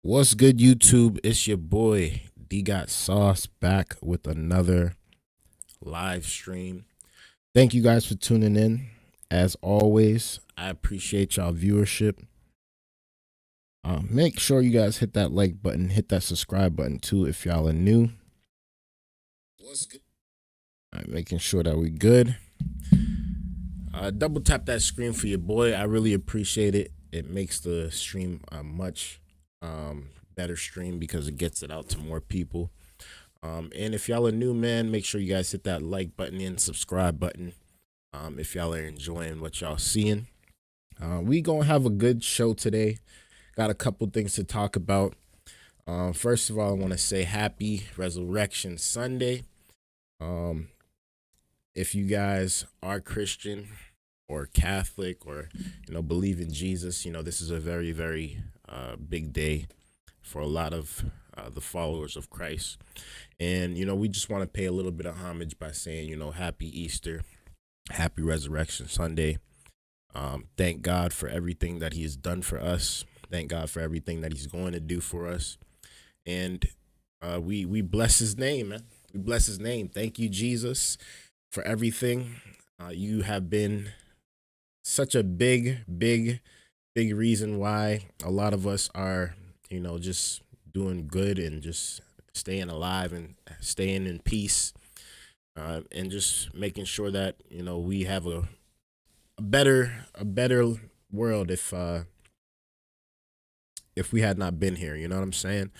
What's good, YouTube? It's your boy Dgotsauce back with another live stream. Thank you guys for tuning in. As always, I appreciate y'all viewership. Make sure you guys hit that like button, hit that subscribe button too if y'all are new. What's good? Making sure that we good. Double tap that screen for your boy. I really appreciate it. It makes the stream a much better stream because it gets it out to more people. And if y'all are new, man, make sure you guys hit that like button and subscribe button. If y'all are enjoying what y'all seeing, we gonna have a good show today. Got a couple things to talk about. First of all, I want to say Happy Resurrection Sunday. If you guys are Christian or Catholic or believe in Jesus, this is a very big day for a lot of the followers of Christ. And we just want to pay a little bit of homage by saying Happy Easter, Happy Resurrection Sunday. Thank God for everything that He has done for us. Thank God for everything that He's going to do for us. And we bless His name, man. We bless His name. Thank you, Jesus, for everything. You have been such a big reason why a lot of us are, just doing good and just staying alive and staying in peace, and just making sure that we have a better world if we had not been here. You know what I'm saying?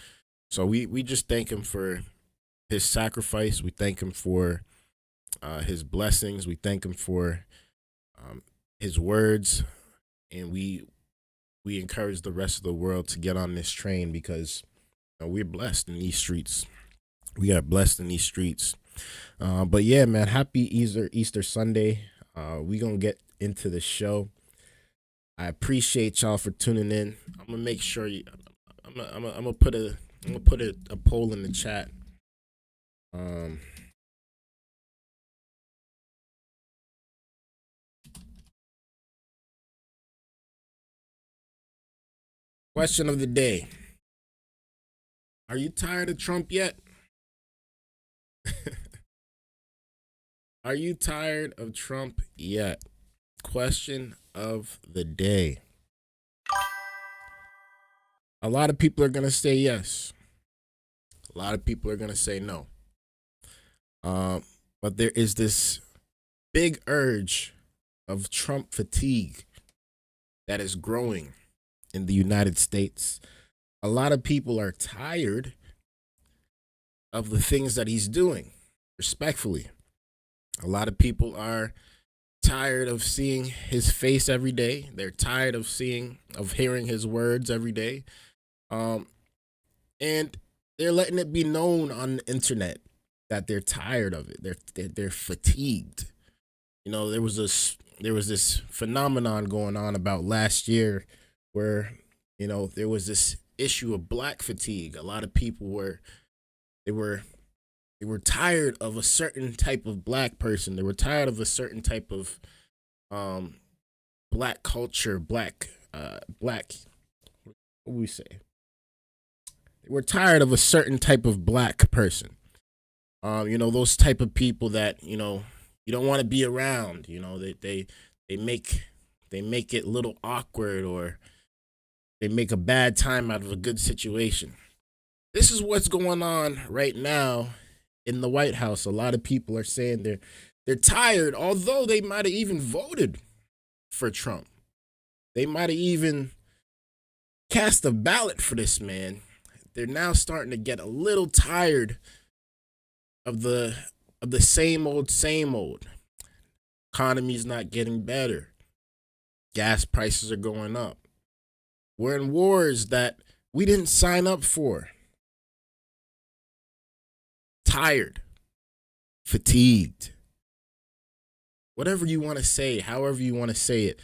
So we just thank Him for His sacrifice. We thank Him for His blessings. We thank Him for His words, and we encourage the rest of the world to get on this train because we're blessed in these streets. We are blessed in these streets. But yeah, man, happy Easter Sunday. We gonna get into the show. I appreciate y'all for tuning in. I'm gonna make sure I'm gonna put a poll in the chat. Question of the day. Are you tired of Trump yet? Are you tired of Trump yet? Question of the day. A lot of people are going to say yes. A lot of people are going to say no. But there is this big urge of Trump fatigue that is growing in the United States. A lot of people are tired of the things that he's doing, respectfully. A lot of people are tired of seeing his face every day. They're tired of hearing his words every day. And they're letting it be known on the internet that they're tired of it. They're fatigued. There was this phenomenon going on about last year where there was this issue of black fatigue. A lot of people were tired of a certain type of black person. They were tired of a certain type of black culture, black what do we say? They were tired of a certain type of black person. Those type of people that you don't want to be around. They make it a little awkward, or they make a bad time out of a good situation. This is what's going on right now in the White House. A lot of people are saying they're tired, although they might have even voted for Trump. They might have even cast a ballot for this man. They're now starting to get a little tired of the same old. Economy's not getting better. Gas prices are going up. We're in wars that we didn't sign up for. Tired, fatigued, whatever you want to say, however you want to say it,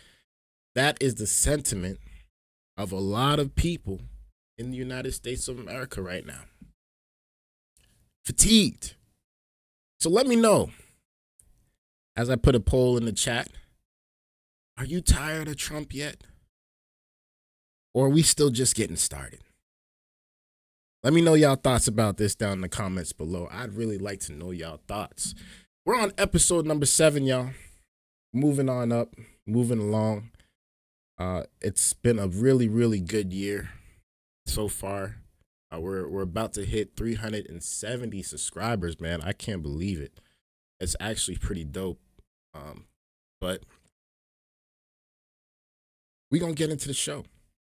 that is the sentiment of a lot of people in the United States of America right now. Fatigued. So let me know, as I put a poll in the chat, are you tired of Trump yet? Or are we still just getting started? Let me know y'all thoughts about this down in the comments below. I'd really like to know y'all thoughts. We're on episode number 7, y'all. Moving on up, moving along. It's been a really, really good year so far. We're about to hit 370 subscribers, man. I can't believe it. It's actually pretty dope. But we're going to get into the show.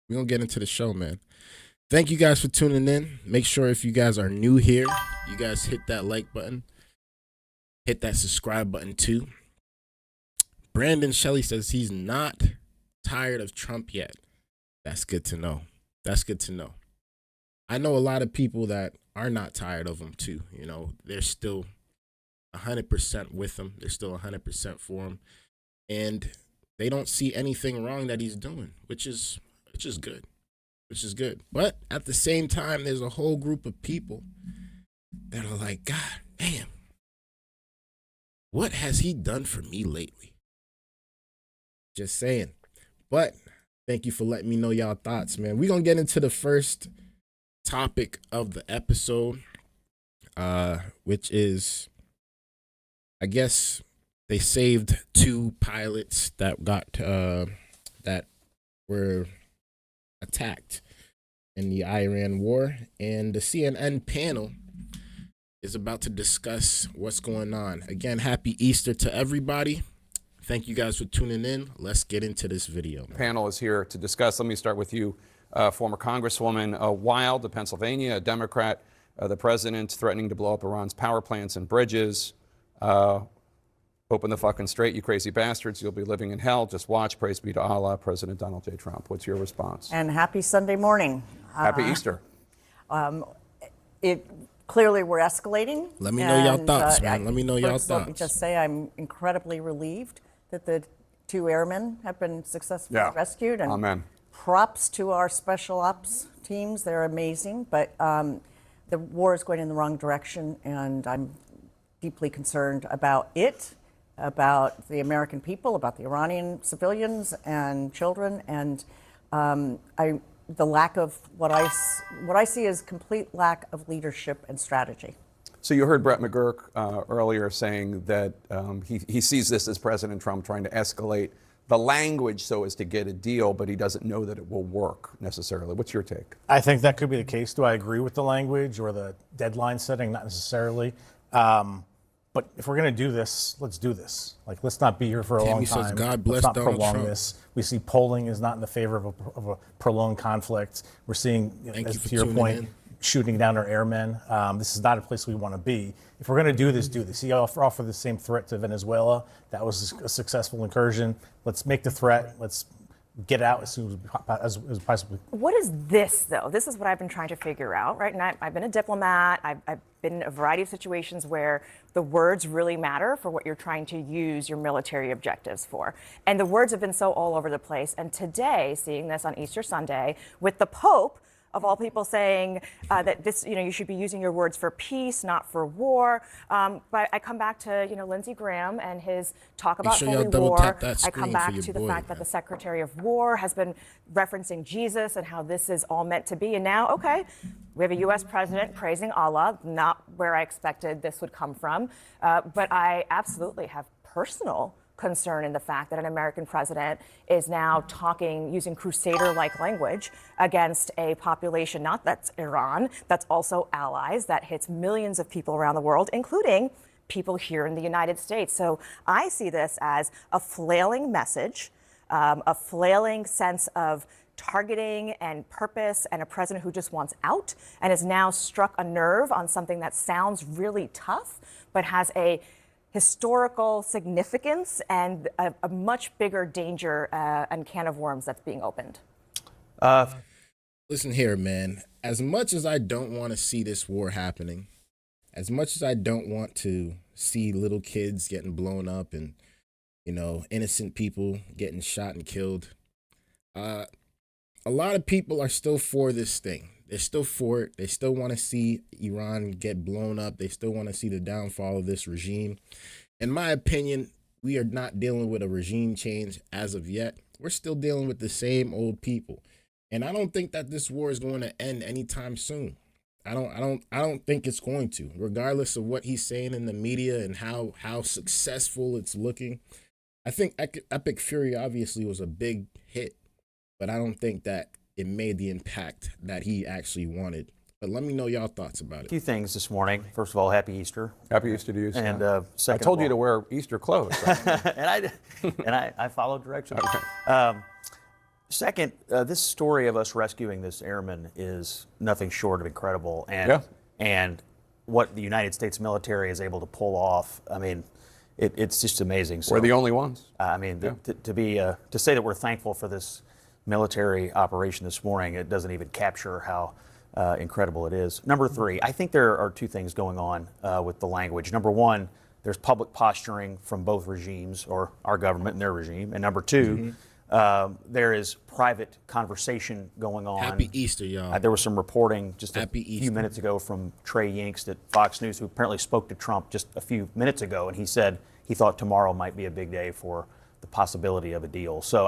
We're going to get into the show, man. Thank you guys for tuning in. Make sure if you guys are new here, you guys hit that like button. Hit that subscribe button too. Brandon Shelley says he's not tired of Trump yet. That's good to know. That's good to know. I know a lot of people that are not tired of him too. You know, they're still 100% with him. They're still 100% for him. And they don't see anything wrong that he's doing, which is good. Which is good. But at the same time, there's a whole group of people that are like, God damn, what has he done for me lately? Just saying. But thank you for letting me know y'all thoughts, man. We're going to get into the first topic of the episode, which is, I guess they saved 2 pilots that that were attacked in the Iran war, and the CNN panel is about to discuss what's going on. Again, happy Easter to everybody. Thank you guys for tuning in. Let's get into this video. The panel is here to discuss. Let me start with you, former Congresswoman Wild of Pennsylvania, a Democrat. The president threatening to blow up Iran's power plants and bridges. Open the fucking straight, you crazy bastards. You'll be living in hell. Just watch. Praise be to Allah. President Donald J. Trump. What's your response? And happy Sunday morning. Happy Easter. Clearly we're escalating. Let me know y'all thoughts, man. Let me know y'all thoughts. Let me just say I'm incredibly relieved that the 2 airmen have been successfully rescued. And amen. Props to our special ops teams. They're amazing. But the war is going in the wrong direction, and I'm deeply concerned about it, about the American people, about the Iranian civilians and children, and the lack of what I see as complete lack of leadership and strategy. So you heard Brett McGurk earlier saying that he sees this as President Trump trying to escalate the language so as to get a deal, but he doesn't know that it will work necessarily. What's your take? I think that could be the case. Do I agree with the language or the deadline setting? Not necessarily. But if we're going to do this, let's do this. Like, let's not be here for a long time. Says, God bless let's not Donald prolong Trump. this. We see polling is not in the favor of a prolonged conflict. We're seeing, as to your point, shooting down our airmen. This is not a place we want to be. If we're going to do this. He offered the same threat to Venezuela. That was a successful incursion. Let's make the threat. Let's get out as soon as possible. What is this, though? This is what I've been trying to figure out, right? And I've been a diplomat. I've been in a variety of situations where the words really matter for what you're trying to use your military objectives for. And the words have been so all over the place. And today, seeing this on Easter Sunday with the Pope, of all people, saying that this, you should be using your words for peace, not for war. But I come back to, Lindsey Graham and his talk about holy war. I come back to the fact that the Secretary of War has been referencing Jesus and how this is all meant to be. And now, okay, we have a U.S. president praising Allah, not where I expected this would come from. But I absolutely have personal concern in the fact that an American president is now using crusader-like language against a population, not that's Iran, that's also allies, that hits millions of people around the world, including people here in the United States. So I see this as a flailing message, a flailing sense of targeting and purpose, and a president who just wants out and has now struck a nerve on something that sounds really tough, but has a historical significance and a much bigger danger and can of worms that's being opened. Listen here, man. As much as I don't want to see this war happening, as much as I don't want to see little kids getting blown up and, innocent people getting shot and killed, a lot of people are still for this thing. They're still for it. They still want to see Iran get blown up. They still want to see the downfall of this regime. In my opinion, we are not dealing with a regime change as of yet. We're still dealing with the same old people. And I don't think that this war is going to end anytime soon. I don't think it's going to, regardless of what he's saying in the media and how successful it's looking. I think Epic Fury obviously was a big hit, but I don't think that it made the impact that he actually wanted. But let me know y'all thoughts about it. A few things this morning. First of all, happy Easter. Happy Easter to you, Scott. And second, I told you to wear Easter clothes. Right? and I followed directions. Okay. Second, this story of us rescuing this airman is nothing short of incredible, and what the United States military is able to pull off. I mean, it's just amazing. So, We're the only ones. I mean, to say that we're thankful for this military operation this morning, it doesn't even capture how incredible it is. Number three, I think there are two things going on with the language. Number one, there's public posturing from both regimes, or our government and their regime. And number two, there is private conversation going on. Happy Easter, y'all. There was some reporting just a Happy few Easter. minutes ago from Trey Yingst at Fox News, who apparently spoke to Trump just a few minutes ago, and he said he thought tomorrow might be a big day for the possibility of a deal. So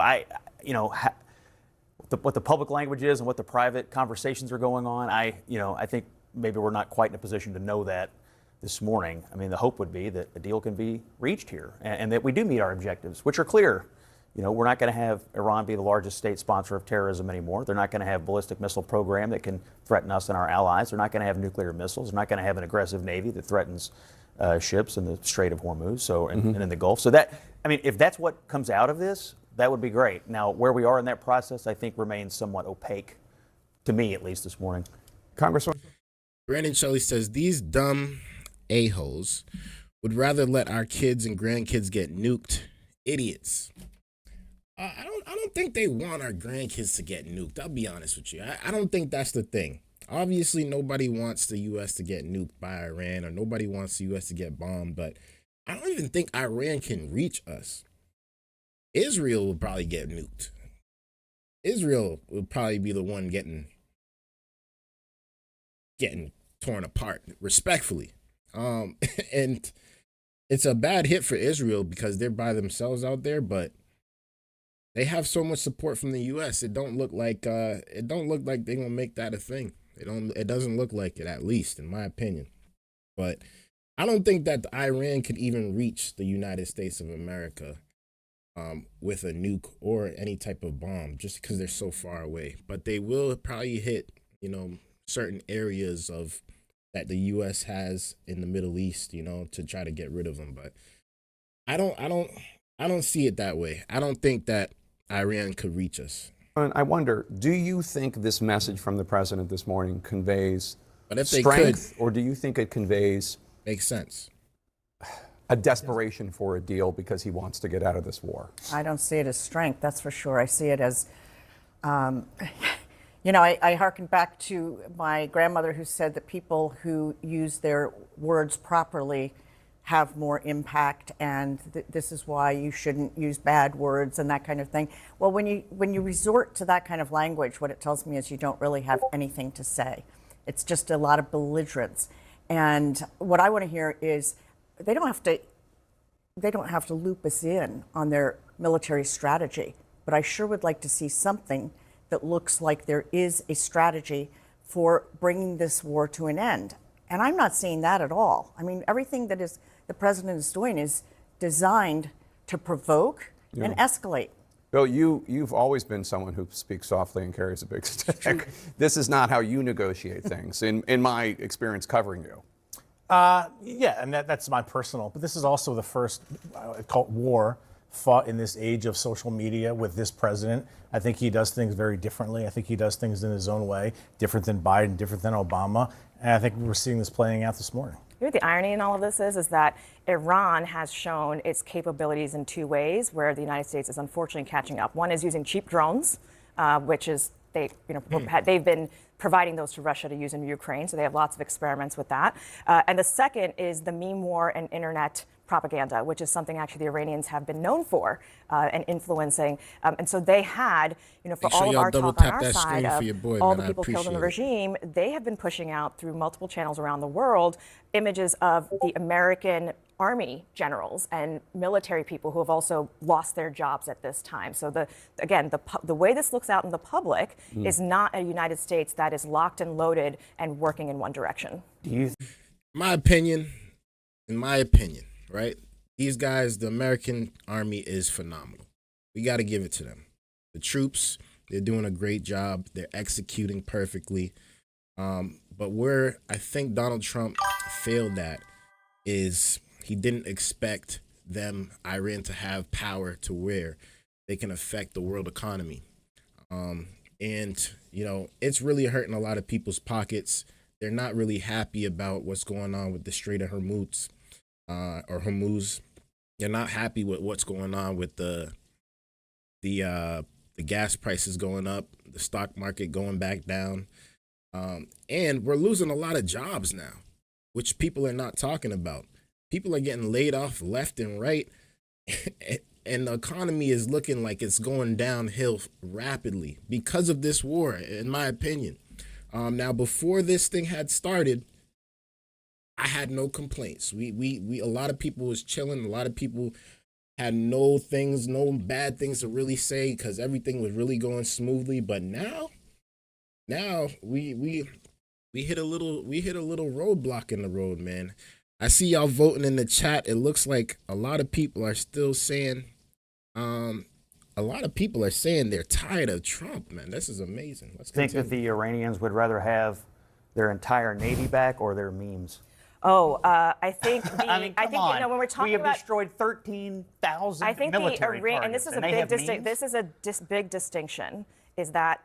what the public language is and what the private conversations are going on, I think maybe we're not quite in a position to know that this morning. I mean, the hope would be that a deal can be reached here and that we do meet our objectives, which are clear. We're not going to have Iran be the largest state sponsor of terrorism anymore. They're not going to have a ballistic missile program that can threaten us and our allies. They're not going to have nuclear missiles. They're not going to have an aggressive Navy that threatens ships in the Strait of Hormuz and in the Gulf. So if that's what comes out of this, that would be great. Now, where we are in that process, I think remains somewhat opaque, to me at least this morning. Congressman? Brandon Shelley says these dumb a-holes would rather let our kids and grandkids get nuked. Idiots. I don't think they want our grandkids to get nuked. I'll be honest with you. I don't think that's the thing. Obviously, nobody wants the U.S. to get nuked by Iran, or nobody wants the U.S. to get bombed, but I don't even think Iran can reach us. Israel will probably get nuked. Israel will probably be the one getting torn apart, respectfully. And it's a bad hit for Israel because they're by themselves out there, but they have so much support from the U.S. It don't look like they're gonna make that a thing. It doesn't look like it, at least in my opinion. But I don't think that Iran could even reach the United States of America with a nuke or any type of bomb, just because they're so far away. But they will probably hit, certain areas of that the U.S. has in the Middle East, to try to get rid of them. But I don't see it that way. I don't think that Iran could reach us. And I wonder, do you think this message from the president this morning conveys But if they strength, or do you think it conveys makes sense? A desperation for a deal because he wants to get out of this war? I don't see it as strength, that's for sure. I see it as, I hearken back to my grandmother who said that people who use their words properly have more impact, and this is why you shouldn't use bad words and that kind of thing. Well, when you resort to that kind of language, what it tells me is you don't really have anything to say. It's just a lot of belligerence. And what I want to hear is they don't have to loop us in on their military strategy, but I sure would like to see something that looks like there is a strategy for bringing this war to an end. And I'm not seeing that at all. I mean, everything that the president is doing is designed to provoke and escalate. Bill, you've always been someone who speaks softly and carries a big stick. This is not how you negotiate things, in my experience covering you. Yeah, and that's my personal. But this is also the first war fought in this age of social media with this president. I think he does things very differently. I think he does things in his own way, different than Biden, different than Obama. And I think we're seeing this playing out this morning. You know, the irony in all of this is that Iran has shown its capabilities in two ways where the United States is unfortunately catching up. One is using cheap drones, which is they've been providing those to Russia to use in Ukraine, so they have lots of experiments with that. And the second is the meme war and internet propaganda, which is something actually the Iranians have been known for and influencing. And so they had, for Make sure all of y'all our double talk on tap our that side screen of for your boy, all man. the I people killed in the appreciate regime, they have been pushing out through multiple channels around the world images of the American Army generals and military people who have also lost their jobs at this time. So the way this looks out in the public is not a United States that is locked and loaded and working in one direction. Do you in my opinion, right? These guys, the American Army is phenomenal. We got to give it to them. The troops, they're doing a great job. They're executing perfectly. But where I think Donald Trump failed at is he didn't expect Iran, to have power to where they can affect the world economy. And, it's really hurting a lot of people's pockets. They're not really happy about what's going on with the Strait of Hormuz, or Hormuz. They're not happy with what's going on with the gas prices going up, the stock market going back down. And we're losing a lot of jobs now, which people are not talking about. People are getting laid off left and right, and the economy is looking like it's going downhill rapidly because of this war, in my opinion. Now, before this thing had started, I had no complaints. We a lot of people was chilling. A lot of people had no bad things to really say because everything was really going smoothly. But now we hit a little roadblock in the road, man. I see y'all voting in the chat. It looks like a lot of people are still saying, they're tired of Trump, man. This is amazing. Let's think continue. that the Iranians would rather have their entire Navy back or their memes? I think I mean, come on. when we're talking we have about destroyed 13,000 I think military targets, and this is a they big have memes? this is a big distinction, is that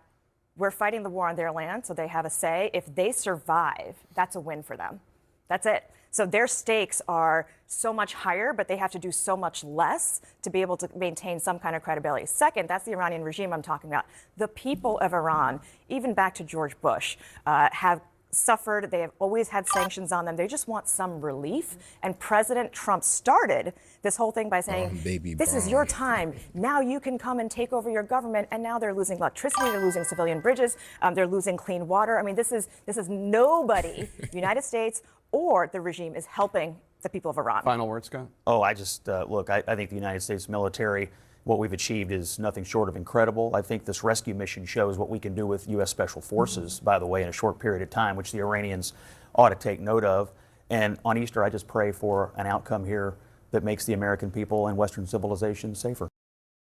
we're fighting the war on their land, so they have a say. If they survive, that's a win for them. That's it. So their stakes are so much higher, but they have to do so much less to be able to maintain some kind of credibility. Second, that's the Iranian regime I'm talking about. The people of Iran, even back to George Bush, have suffered. They have always had sanctions on them. They just want some relief. And President Trump started this whole thing by saying, this is your time. Now you can come and take over your government. And now they're losing electricity. They're losing civilian bridges. They're losing clean water. I mean, this is nobody, United States or the regime, is helping the people of Iran. Final word, Scott? Oh, I just, look, I think the United States military, what we've achieved is nothing short of incredible. I think this rescue mission shows what we can do with U.S. Special Forces, by the way, in a short period of time, which the Iranians ought to take note of. And on Easter, I just pray for an outcome here that makes the American people and Western civilization safer.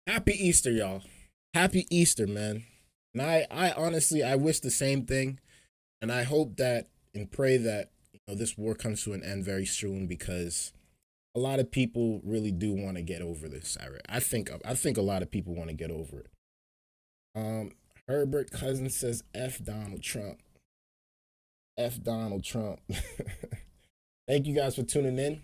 Happy Easter, y'all. Happy Easter, man. And I honestly, I wish the same thing. And I hope that and pray that this war comes to an end very soon, because a lot of people really do want to get over this. I think a lot of people want to get over it. Herbert Cousins says, F Donald Trump. F Donald Trump. Thank you guys for tuning in.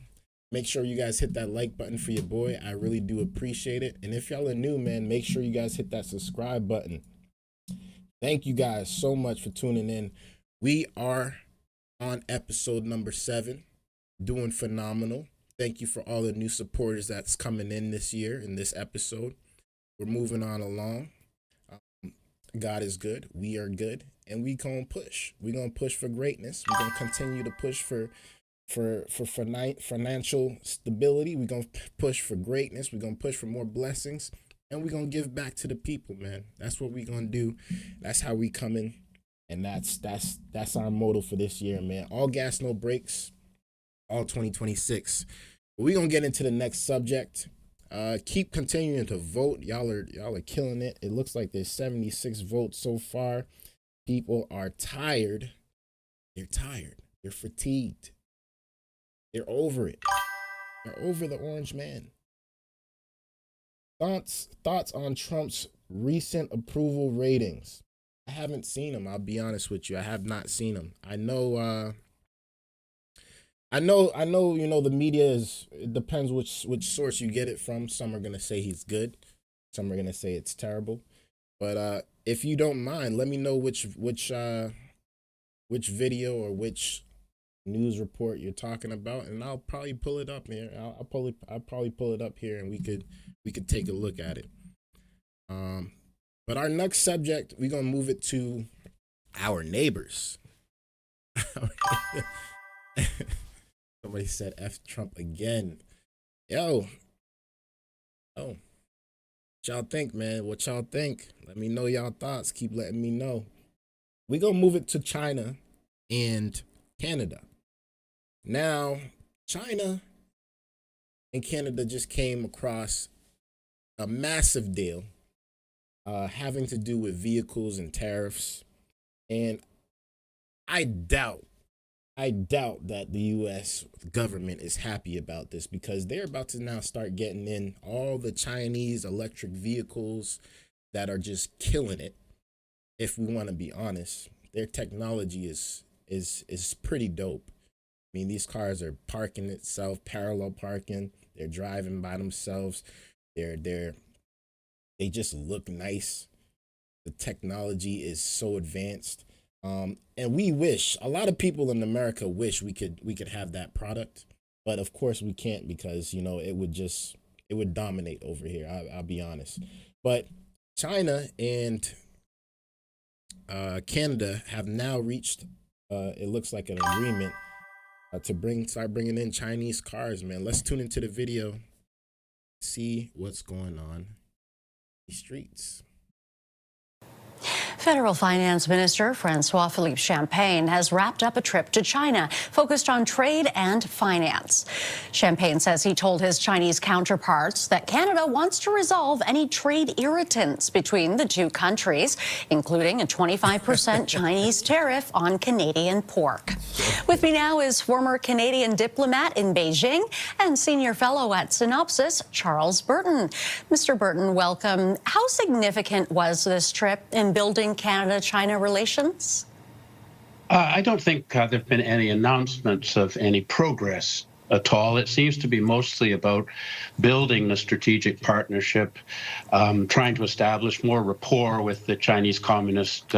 Make sure you guys hit that like button for your boy. I really do appreciate it. And if y'all are new, man, make sure you guys hit that subscribe button. Thank you guys so much for tuning in. We are on episode number 7, doing phenomenal. Thank you for all the new supporters that's coming in this year in this episode. We're moving on along. God is good. We are good. And we gonna push. We're gonna push for greatness. We're gonna continue to push for financial stability. We're gonna push for greatness. We're gonna push for more blessings. And we're gonna give back to the people, man. That's what we're gonna do. That's how we come in. And that's our motto for this year, man. All gas, no brakes. All 2026. But we're gonna get into the next subject. Keep continuing to vote. Y'all are killing it. It looks like there's 76 votes so far. People are tired. They're tired. They're fatigued. They're over it. They're over the orange man. Thoughts on Trump's recent approval ratings? I haven't seen them. I'll be honest with you. I have not seen them. I know. The media it depends which source you get it from. Some are gonna say he's good. Some are gonna say it's terrible. But if you don't mind, let me know which video or which news report you're talking about, and I'll probably pull it up here. I'll probably pull it up here, and we could take a look at it. But our next subject, we're gonna move it to our neighbors. Somebody said F Trump again. Yo. Oh. What y'all think, man? What y'all think? Let me know y'all thoughts. Keep letting me know. We're gonna move it to China and Canada. Now, China and Canada just came across a massive deal having to do with vehicles and tariffs. And I doubt that the U.S. government is happy about this, because they're about to now start getting in all the Chinese electric vehicles that are just killing it. If we want to be honest, their technology is pretty dope. I mean, these cars are parking itself, parallel parking. They're driving by themselves. They just look nice. The technology is so advanced. And we wish, a lot of people in America wish we could have that product, but of course we can't, because, you know, it would dominate over here. I'll be honest. But China and Canada have now reached, it looks like, an agreement to start bringing in Chinese cars, man. Let's tune into the video, see what's going on in the streets. Federal Finance Minister Francois-Philippe Champagne has wrapped up a trip to China focused on trade and finance. Champagne says he told his Chinese counterparts that Canada wants to resolve any trade irritants between the two countries, including a 25% Chinese tariff on Canadian pork. With me now is former Canadian diplomat in Beijing and senior fellow at Synopsis, Charles Burton. Mr. Burton, welcome. How significant was this trip in building Canada-China relations? I don't think there have been any announcements of any progress at all. It seems to be mostly about building the strategic partnership, trying to establish more rapport with the Chinese Communist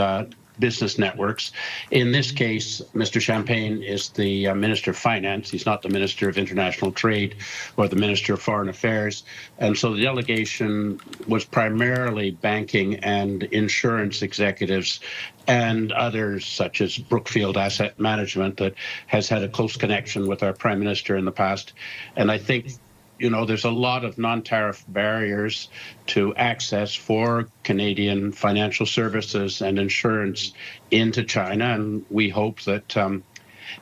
business networks. In this case, Mr. Champagne is the Minister of Finance. He's not the Minister of International Trade or the Minister of Foreign Affairs. And so the delegation was primarily banking and insurance executives and others, such as Brookfield Asset Management, that has had a close connection with our Prime Minister in the past. And I think, you know, there's a lot of non-tariff barriers to access for Canadian financial services and insurance into China. And we hope that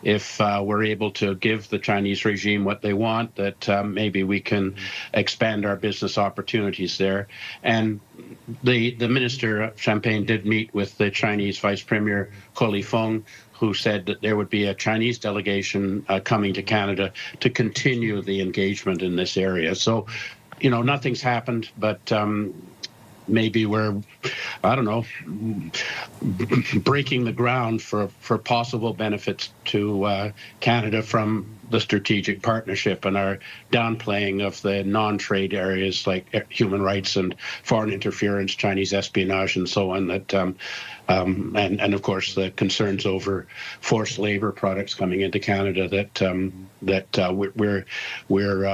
if we're able to give the Chinese regime what they want, that maybe we can expand our business opportunities there. And the Minister Champagne did meet with the Chinese Vice Premier Ko Li-feng, who said that there would be a Chinese delegation coming to Canada to continue the engagement in this area. So, you know, nothing's happened, but maybe we're, I don't know, breaking the ground for possible benefits to Canada from the strategic partnership and our downplaying of the non-trade areas like human rights and foreign interference, Chinese espionage, and so on. That and of course the concerns over forced labor products coming into Canada that we're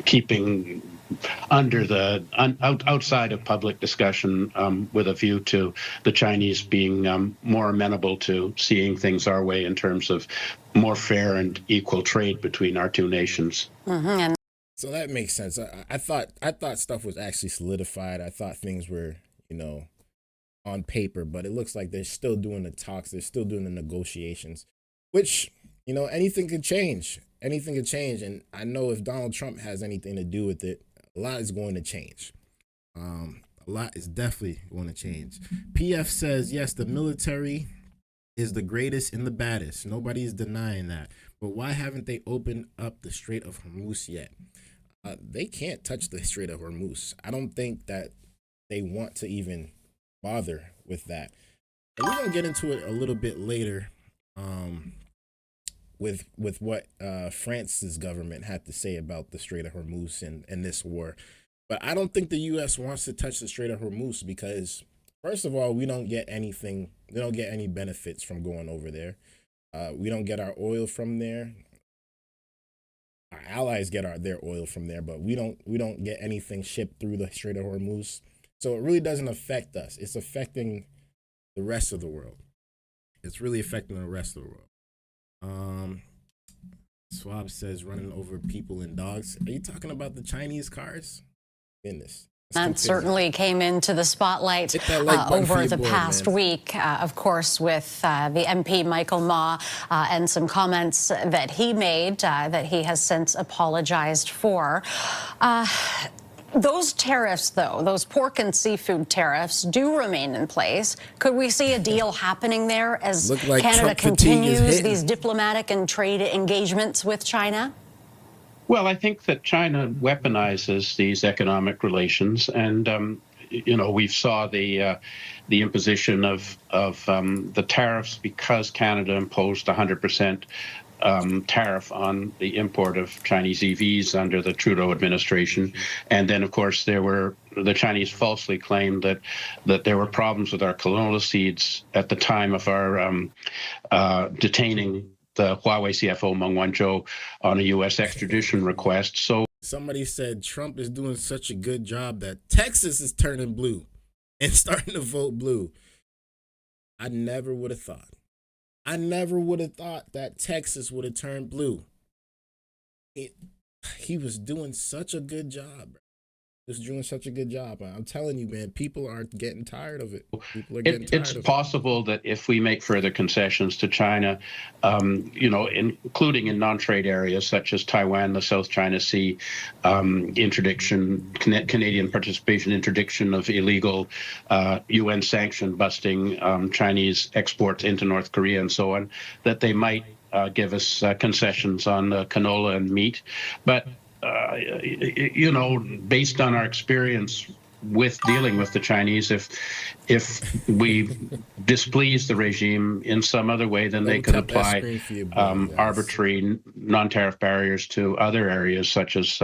keeping under the outside of public discussion with a view to the Chinese being more amenable to seeing things our way in terms of more fair and equal trade between our two nations. Mm-hmm. So that makes sense. I thought stuff was actually solidified. I thought things were, you know, on paper, but it looks like they're still doing the talks. They're still doing the negotiations, which, you know, anything could change. Anything could change. And I know if Donald Trump has anything to do with it, a lot is going to change. A lot is definitely going to change. PF says, yes, the military is the greatest and the baddest. Nobody is denying that. But why haven't they opened up the Strait of Hormuz yet? They can't touch the Strait of Hormuz. I don't think that they want to even bother with that. And we're going to get into it a little bit later with what France's government had to say about the Strait of Hormuz and this war. But I don't think the U.S. wants to touch the Strait of Hormuz because, first of all, we don't get anything. We don't get any benefits from going over there. We don't get our oil from there. Our allies get their oil from there, but we don't get anything shipped through the Strait of Hormuz. So it really doesn't affect us. It's affecting the rest of the world. It's really affecting the rest of the world. Swab says running over people and dogs. Are you talking about the Chinese cars? Goodness. That certainly came into the spotlight over the past week, of course, with the MP Michael Ma and some comments that he made that he has since apologized for. Those tariffs, though, those pork and seafood tariffs do remain in place. Could we see a deal happening there as Canada continues these diplomatic and trade engagements with China? Well, I think that China weaponizes these economic relations, and we saw the imposition of the tariffs because Canada imposed 100% tariff on the import of Chinese EVs under the Trudeau administration, and then of course the Chinese falsely claimed that there were problems with our canola seeds at the time of our detaining the Huawei CFO Meng Wanzhou on a U.S. extradition request. So somebody said Trump is doing such a good job that Texas is turning blue and starting to vote blue. I never would have thought. I never would have thought that Texas would have turned blue. He was doing such a good job. He was doing such a good job. I'm telling you, man, people are getting tired of it. People are getting tired of it. It's possible that if we make further concessions to China, including in non-trade areas such as Taiwan, the South China Sea, Canadian participation, interdiction of illegal UN sanction busting Chinese exports into North Korea and so on, that they might give us concessions on canola and meat. But based on our experience with dealing with the Chinese, if we displease the regime in some other way, then they could apply arbitrary non-tariff barriers to other areas such as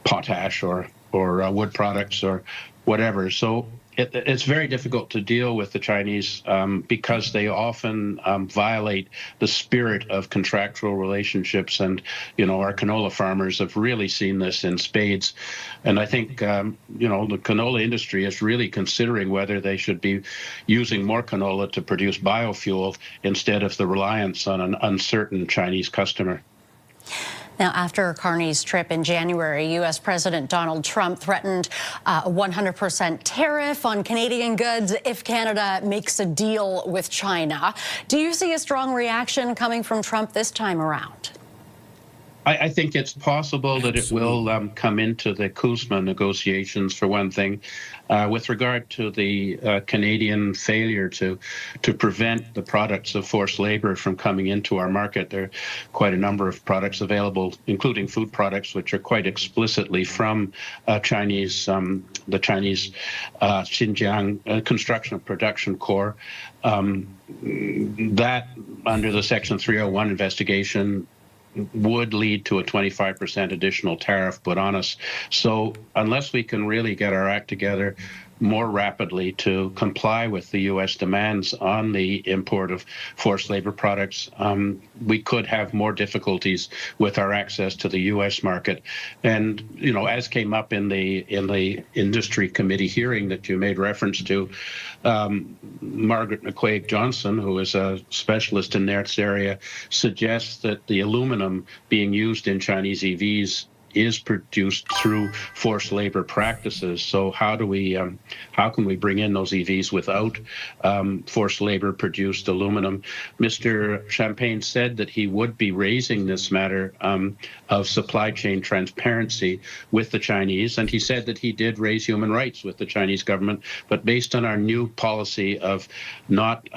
potash or wood products or whatever. So it's very difficult to deal with the Chinese because they often violate the spirit of contractual relationships. And, our canola farmers have really seen this in spades. And I think, the canola industry is really considering whether they should be using more canola to produce biofuel instead of the reliance on an uncertain Chinese customer. Now, after Carney's trip in January, U.S. President Donald Trump threatened a 100% tariff on Canadian goods if Canada makes a deal with China. Do you see a strong reaction coming from Trump this time around? I think it's possible that it will come into the CUSMA negotiations, for one thing. With regard to the Canadian failure to prevent the products of forced labor from coming into our market, there are quite a number of products available, including food products, which are quite explicitly from the Chinese Xinjiang Construction and Production Corps. That, under the Section 301 investigation, would lead to a 25% additional tariff put on us. So unless we can really get our act together more rapidly to comply with the U.S. demands on the import of forced labor products, we could have more difficulties with our access to the U.S. market. And, as came up in the industry committee hearing that you made reference to, Margaret McQuaig Johnson, who is a specialist in this area, suggests that the aluminum being used in Chinese EVs is produced through forced labor practices. So how can we bring in those EVs without forced labor produced aluminum? Mr. Champagne said that he would be raising this matter of supply chain transparency with the Chinese, and he said that he did raise human rights with the Chinese government, but based on our new policy of not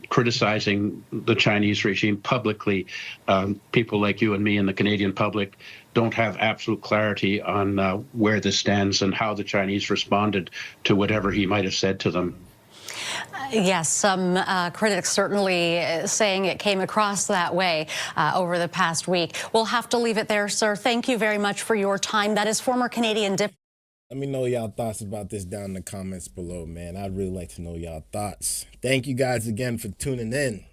criticizing the Chinese regime publicly, people like you and me and the Canadian public don't have absolute clarity on where this stands and how the Chinese responded to whatever he might have said to them. Yes, some critics certainly saying it came across that way over the past week. We'll have to leave it there, sir. Thank you very much for your time. That is former Canadian diplomat. Let me know y'all thoughts about this down in the comments below, man. I'd really like to know y'all thoughts. Thank you guys again for tuning in.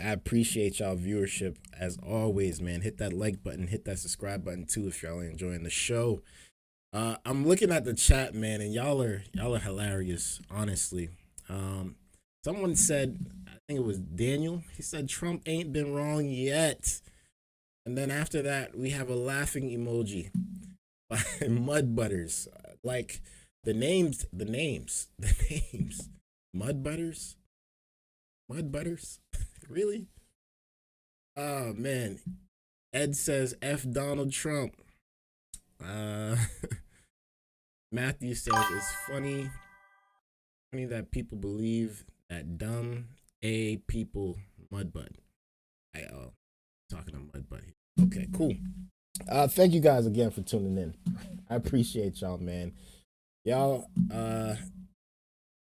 I appreciate y'all viewership as always, man. Hit that like button, hit that subscribe button too if y'all are enjoying the show. I'm looking at the chat, man, and y'all are hilarious, honestly. Someone said, I think it was Daniel, he said Trump ain't been wrong yet. And then after that, we have a laughing emoji by Mud Butters. Like the names. Mud Butters? Really? Oh man. Ed says F Donald Trump. Matthew says it's funny that people believe that dumb A people mudbutt. Talking to mudbutt here. Okay, cool. Thank you guys again for tuning in. I appreciate y'all, man. Y'all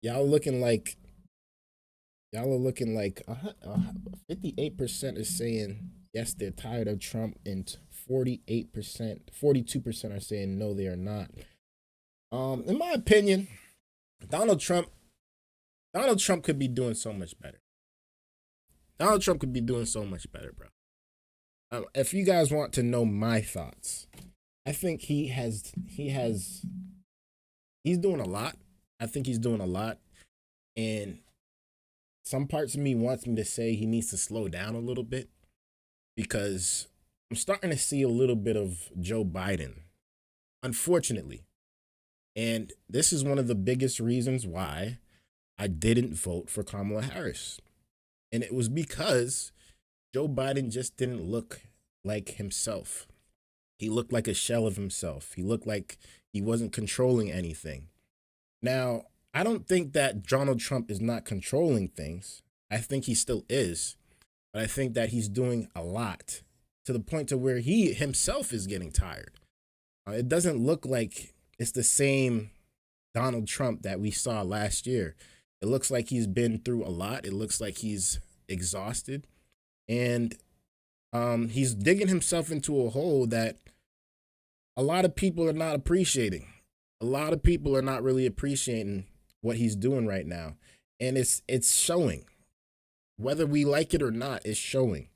looking like 58% is saying yes, they're tired of Trump, and 42% are saying no, they are not. In my opinion, Donald Trump could be doing so much better. Donald Trump could be doing so much better, bro. If you guys want to know my thoughts, I think he's doing a lot. I think he's doing a lot, and some parts of me wants me to say he needs to slow down a little bit, because I'm starting to see a little bit of Joe Biden, unfortunately. And this is one of the biggest reasons why I didn't vote for Kamala Harris. And it was because Joe Biden just didn't look like himself. He looked like a shell of himself. He looked like he wasn't controlling anything. Now, I don't think that Donald Trump is not controlling things. I think he still is. But I think that he's doing a lot, to the point to where he himself is getting tired. It doesn't look like it's the same Donald Trump that we saw last year. It looks like he's been through a lot. It looks like he's exhausted. And he's digging himself into a hole that a lot of people are not appreciating. A lot of people are not really appreciating what he's doing right now. And it's showing. Whether we like it or not, it's showing.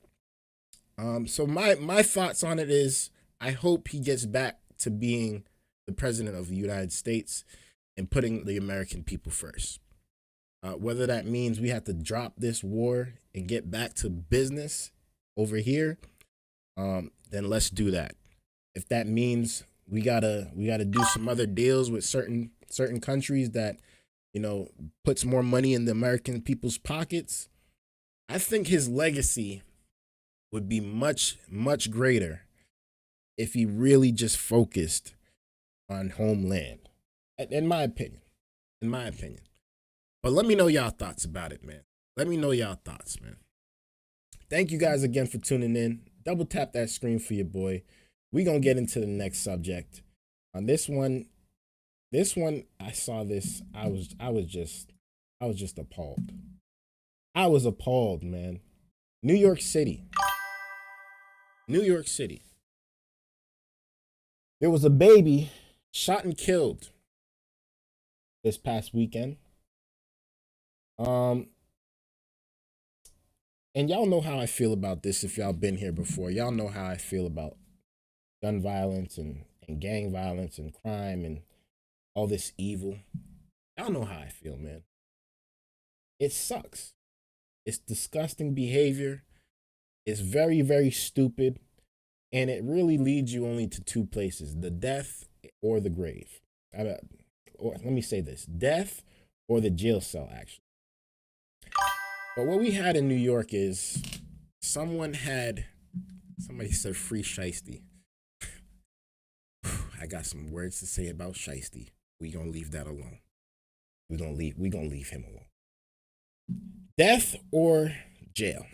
So my thoughts on it is, I hope he gets back to being the president of the United States and putting the American people first. Whether that means we have to drop this war and get back to business over here, then let's do that. If that means we gotta do some other deals with certain countries that, puts more money in the American people's pockets, I think his legacy would be much, much greater if he really just focused on homeland, in my opinion. But let me know y'all thoughts about it, man. Thank you guys again for tuning in. Double tap that screen for your boy. We're going to get into the next subject. On this one, I saw this. I was just appalled. I was appalled, man. New York City. There was a baby shot and killed this past weekend. And y'all know how I feel about this if y'all been here before. Y'all know how I feel about gun violence and gang violence and crime and all this evil. Y'all know how I feel, man. It sucks. It's disgusting behavior. It's very, very stupid. And it really leads you only to two places: the death or the grave. Or let me say this: death or the jail cell, actually. But what we had in New York is somebody said free shiesty. I got some words to say about shiesty. We gonna leave that alone. We gonna leave him alone. Death or jail.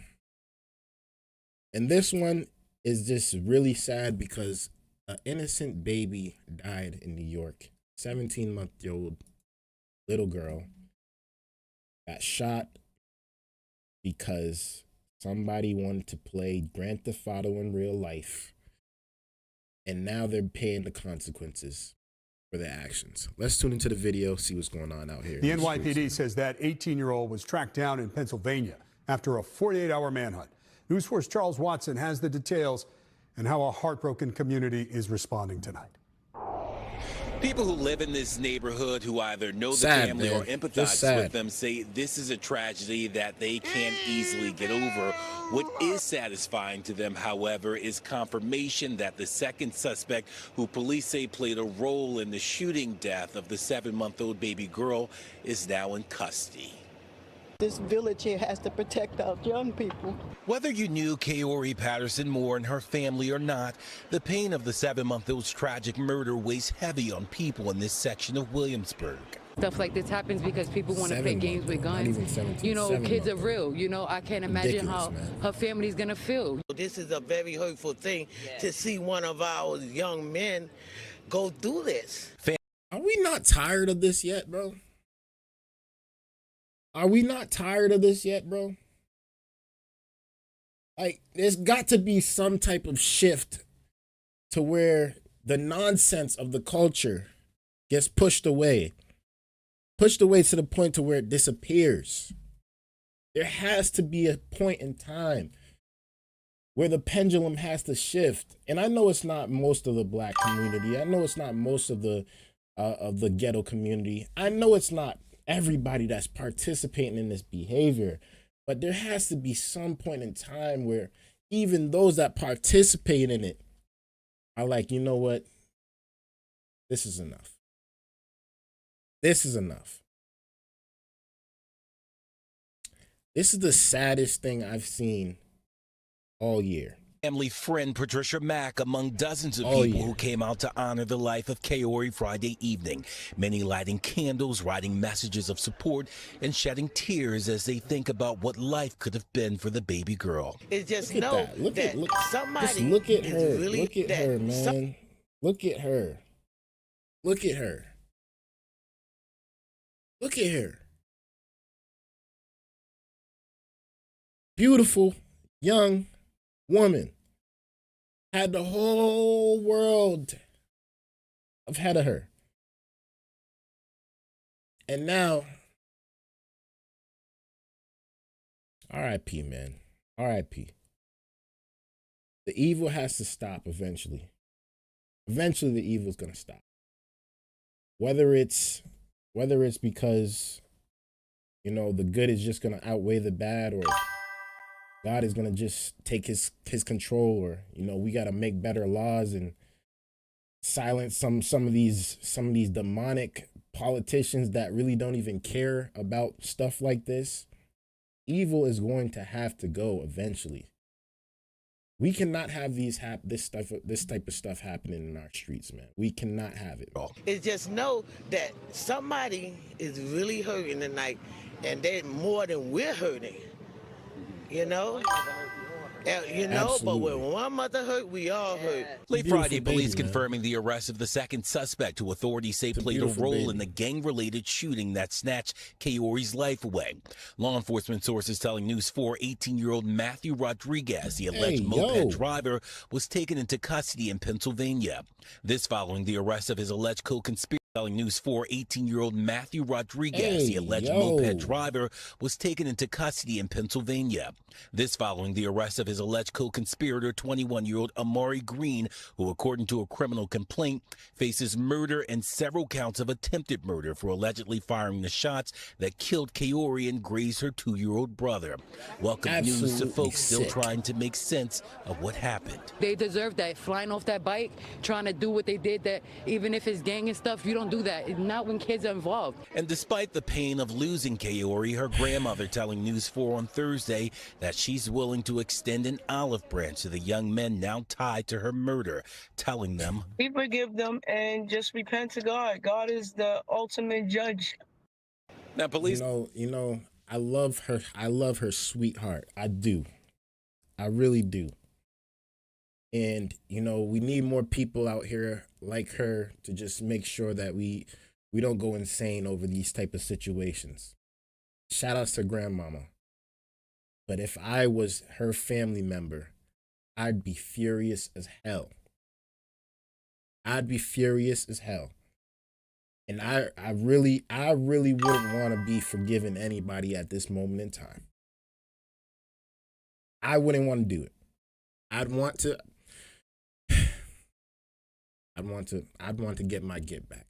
And this one is just really sad because an innocent baby died in New York. 17-month-old little girl got shot because somebody wanted to play Grand Theft Auto in real life. And now they're paying the consequences for their actions. Let's tune into the video, see what's going on out here. The NYPD says that 18-year-old was tracked down in Pennsylvania after a 48-hour manhunt. News 4's Charles Watson has the details and how a heartbroken community is responding tonight. People who live in this neighborhood who either know the Sad, family man. or Just empathize sad. with them say this is a tragedy that they can't easily get over. What is satisfying to them, however, is confirmation that the second suspect, who police say played a role in the shooting death of the 7-month-old baby girl, is now in custody. This village here has to protect our young people. Whether you knew Kaori Patterson Moore and her family or not, the pain of the 7-month-old's tragic murder weighs heavy on people in this section of Williamsburg. Stuff like this happens because people want to play games with guns. Not even 17, you know, 7 kids are months. real. You know, I can't imagine Ridiculous, how man. her family's going to feel. This is a very hurtful thing to see one of our young men go through this. Are we not tired of this yet, bro? Are we not tired of this yet, bro? Like, there's got to be some type of shift to where the nonsense of the culture gets pushed away to the point to where it disappears. There has to be a point in time where the pendulum has to shift. And I know it's not most of the black community. I know it's not most of the ghetto community. I know it's not everybody that's participating in this behavior, but there has to be some point in time where even those that participate in it are like, you know what? This is enough. This is enough. This is the saddest thing I've seen all year. Family friend Patricia Mack among dozens of people who came out to honor the life of Kaori Friday evening. Many lighting candles, writing messages of support, and shedding tears as they think about what life could have been for the baby girl. It's just Look at know that. Look that at somebody just look at is her. really Look at her, man. Look at her. Look at her. Look at her. Beautiful, young woman. Had the whole world ahead of her. And now, R.I.P., man. R.I.P. The evil has to stop eventually. Eventually the evil is going to stop. Whether it's because, you know, the good is just going to outweigh the bad, or God is going to just take his control, or, you know, we got to make better laws and silence some of these demonic politicians that really don't even care about stuff like this. Evil is going to have to go eventually. We cannot have this type of stuff happening in our streets, man. We cannot have it. It's just know that somebody is really hurting tonight, and they're more than we're hurting. You know? You know, but when one mother hurt, we all hurt. Late Friday, police confirming the arrest of the second suspect, who authorities say played a role in the gang-related shooting that snatched Kaori's life away. Law enforcement sources telling News 4 18-year-old Matthew Rodriguez, the alleged moped driver, was taken into custody in Pennsylvania. This following the arrest of his alleged co-conspirator. Telling News 4 18-year-old Matthew Rodriguez, the alleged moped driver, was taken into custody in Pennsylvania. This following the arrest of his alleged co-conspirator, 21-year-old Amari Green, who, according to a criminal complaint, faces murder and several counts of attempted murder for allegedly firing the shots that killed Kaori and grazed her 2-year-old brother. Welcome news to folks still trying to make sense of what happened. They deserve that, flying off that bike, trying to do what they did, that even if it's gang and stuff, you don't do that, not when kids are involved. And despite the pain of losing Kaori, her grandmother telling News 4 on Thursday that she's willing to extend an olive branch to the young men now tied to her murder, telling them, we forgive them and just repent to God. God is the ultimate judge. Now, police. You know, I love her. I love her sweetheart. I do. I really do. And, you know, we need more people out here like her to just make sure that we don't go insane over these type of situations. Shout outs to grandmama. But if I was her family member, I'd be furious as hell. I'd be furious as hell. And I really wouldn't want to be forgiving anybody at this moment in time. I wouldn't want to do it. I'd want to get my get back.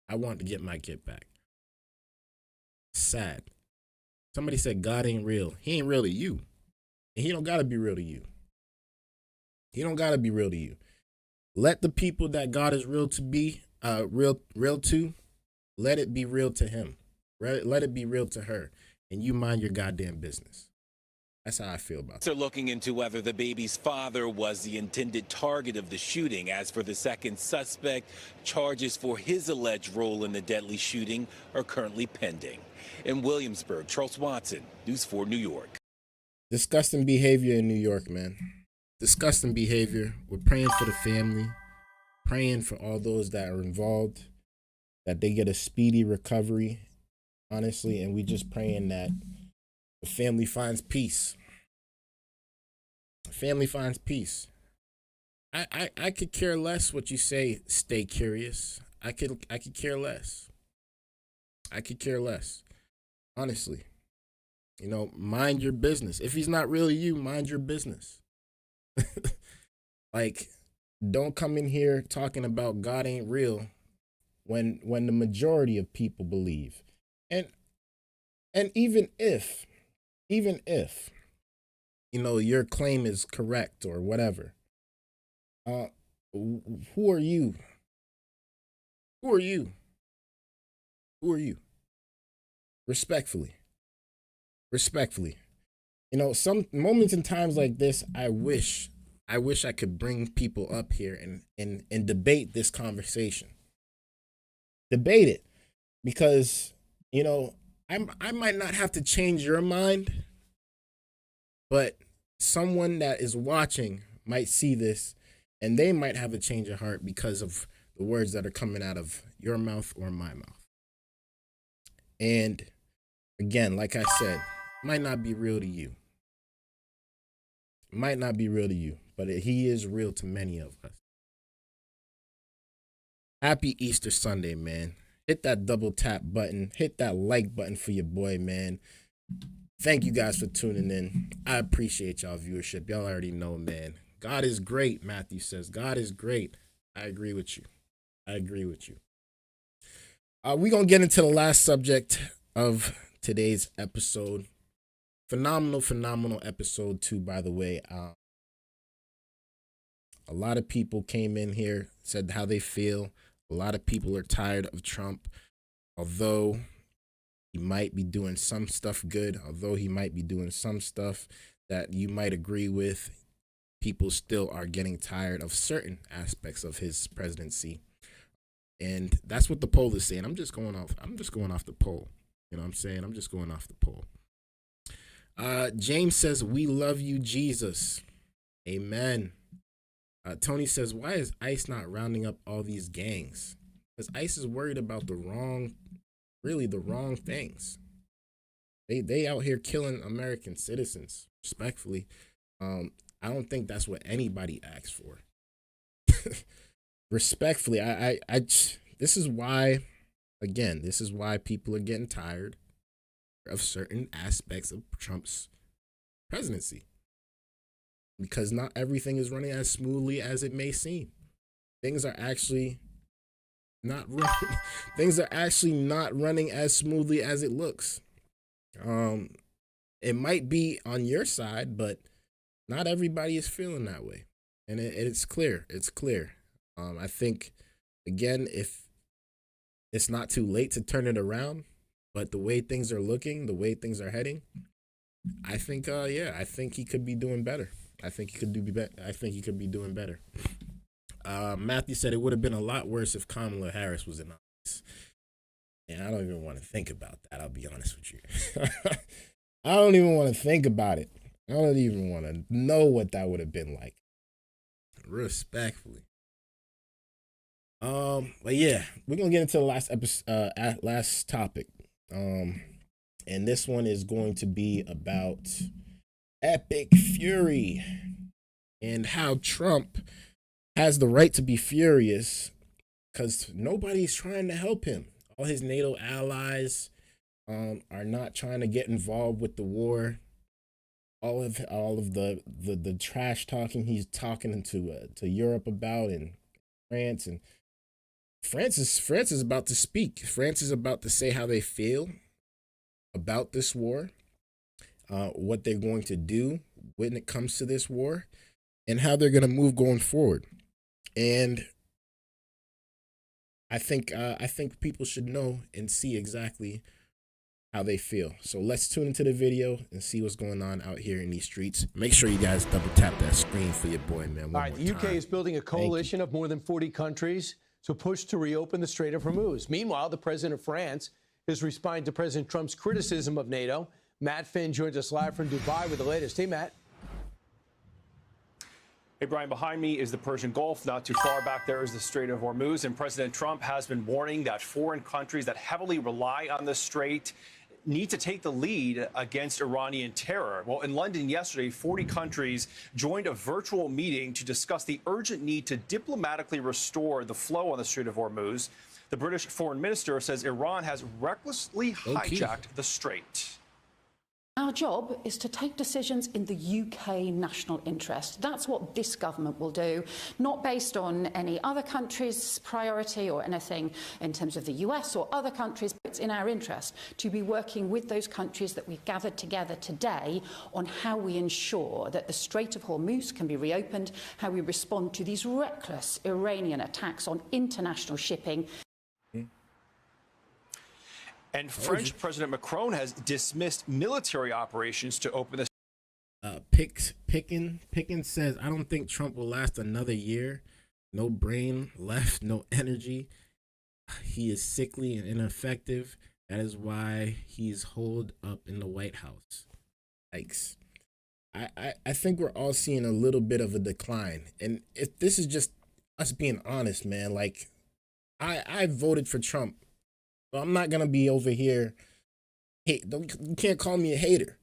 I want to get my get back. Sad. Somebody said God ain't real. He ain't real to you. And he don't gotta be real to you. He don't gotta be real to you. Let the people that God is real to be, real to, let it be real to him. Let it be real to her. And you mind your goddamn business. That's how I feel about it. They're looking into whether the baby's father was the intended target of the shooting. As for the second suspect, charges for his alleged role in the deadly shooting are currently pending. In Williamsburg, Charles Watson, News 4 New York. Disgusting behavior in New York, man. Disgusting behavior. We're praying for the family, praying for all those that are involved, that they get a speedy recovery, honestly, and we just praying that the family finds peace. The family finds peace. I could care less what you say, stay curious. I could care less. I could care less. Honestly. You know, mind your business. If he's not really you, mind your business. Like, don't come in here talking about God ain't real when the majority of people believe. And even if, you know, your claim is correct or whatever, who are you? Who are you? Who are you? Respectfully. You know, some moments and times like this, I wish I could bring people up here and debate this conversation. Debate it. Because, you know, I might not have to change your mind, but someone that is watching might see this and they might have a change of heart because of the words that are coming out of your mouth or my mouth. And again, like I said, it might not be real to you. It might not be real to you, but he is real to many of us. Happy Easter Sunday, man. Hit that double tap button. Hit that like button for your boy, man. Thank you guys for tuning in. I appreciate y'all viewership. Y'all already know, man. God is great, Matthew says. God is great. I agree with you. We're going to get into the last subject of today's episode. Phenomenal episode, too, by the way. A lot of people came in here, said how they feel. A lot of people are tired of Trump, although he might be doing some stuff good, although he might be doing some stuff that you might agree with. People still are getting tired of certain aspects of his presidency. And that's what the poll is saying. I'm just going off the poll. You know what I'm saying? I'm just going off the poll. James says, we love you, Jesus. Amen. Tony says, why is ICE not rounding up all these gangs? Because ICE is worried about the wrong things. They out here killing American citizens, respectfully. I don't think that's what anybody asks for. Respectfully, this is why people are getting tired of certain aspects of Trump's presidency. Because not everything is running as smoothly as it may seem. Things are actually not running as smoothly as it looks. It might be on your side, but not everybody is feeling that way. And it's clear. I think, again, if it's not too late to turn it around, but the way things are looking, the way things are heading, I think he could be doing better. I think he could be doing better. Matthew said it would have been a lot worse if Kamala Harris was in office. And I don't even want to think about that. I'll be honest with you. I don't even want to think about it. I don't even want to know what that would have been like. Respectfully. But yeah, we're gonna get into the last topic. And this one is going to be about epic fury and how Trump has the right to be furious because nobody's trying to help him. All his NATO allies are not trying to get involved with the war. all of the trash talking he's talking to Europe about, and France, and France is about to speak. France is about to say how they feel about this war, what they're going to do when it comes to this war, and how they're going to move going forward. And I think people should know and see exactly how they feel. So let's tune into the video and see what's going on out here in these streets. Make sure you guys double tap that screen for your boy, man. All right, the UK is building a coalition of more than 40 countries to push to reopen the Strait of Hormuz. Meanwhile, the president of France is responding to President Trump's criticism of NATO. Matt Finn joins us live from Dubai with the latest. Hey, Matt. Hey, Brian, behind me is the Persian Gulf. Not too far back there is the Strait of Hormuz. And President Trump has been warning that foreign countries that heavily rely on the strait need to take the lead against Iranian terror. Well, in London yesterday, 40 countries joined a virtual meeting to discuss the urgent need to diplomatically restore the flow on the Strait of Hormuz. The British foreign minister says Iran has recklessly hijacked the strait. Our job is to take decisions in the UK national interest. That's what this government will do, not based on any other country's priority or anything in terms of the US or other countries. But it's in our interest to be working with those countries that we've gathered together today on how we ensure that the Strait of Hormuz can be reopened, how we respond to these reckless Iranian attacks on international shipping. And French President Macron has dismissed military operations to open the Pickens says, I don't think Trump will last another year. No brain left, no energy. He is sickly and ineffective. That is why he's holed up in the White House. Yikes. I think we're all seeing a little bit of a decline. And if this is just us being honest, man, like I voted for Trump. So I'm not going to be over here. Hey, you can't call me a hater.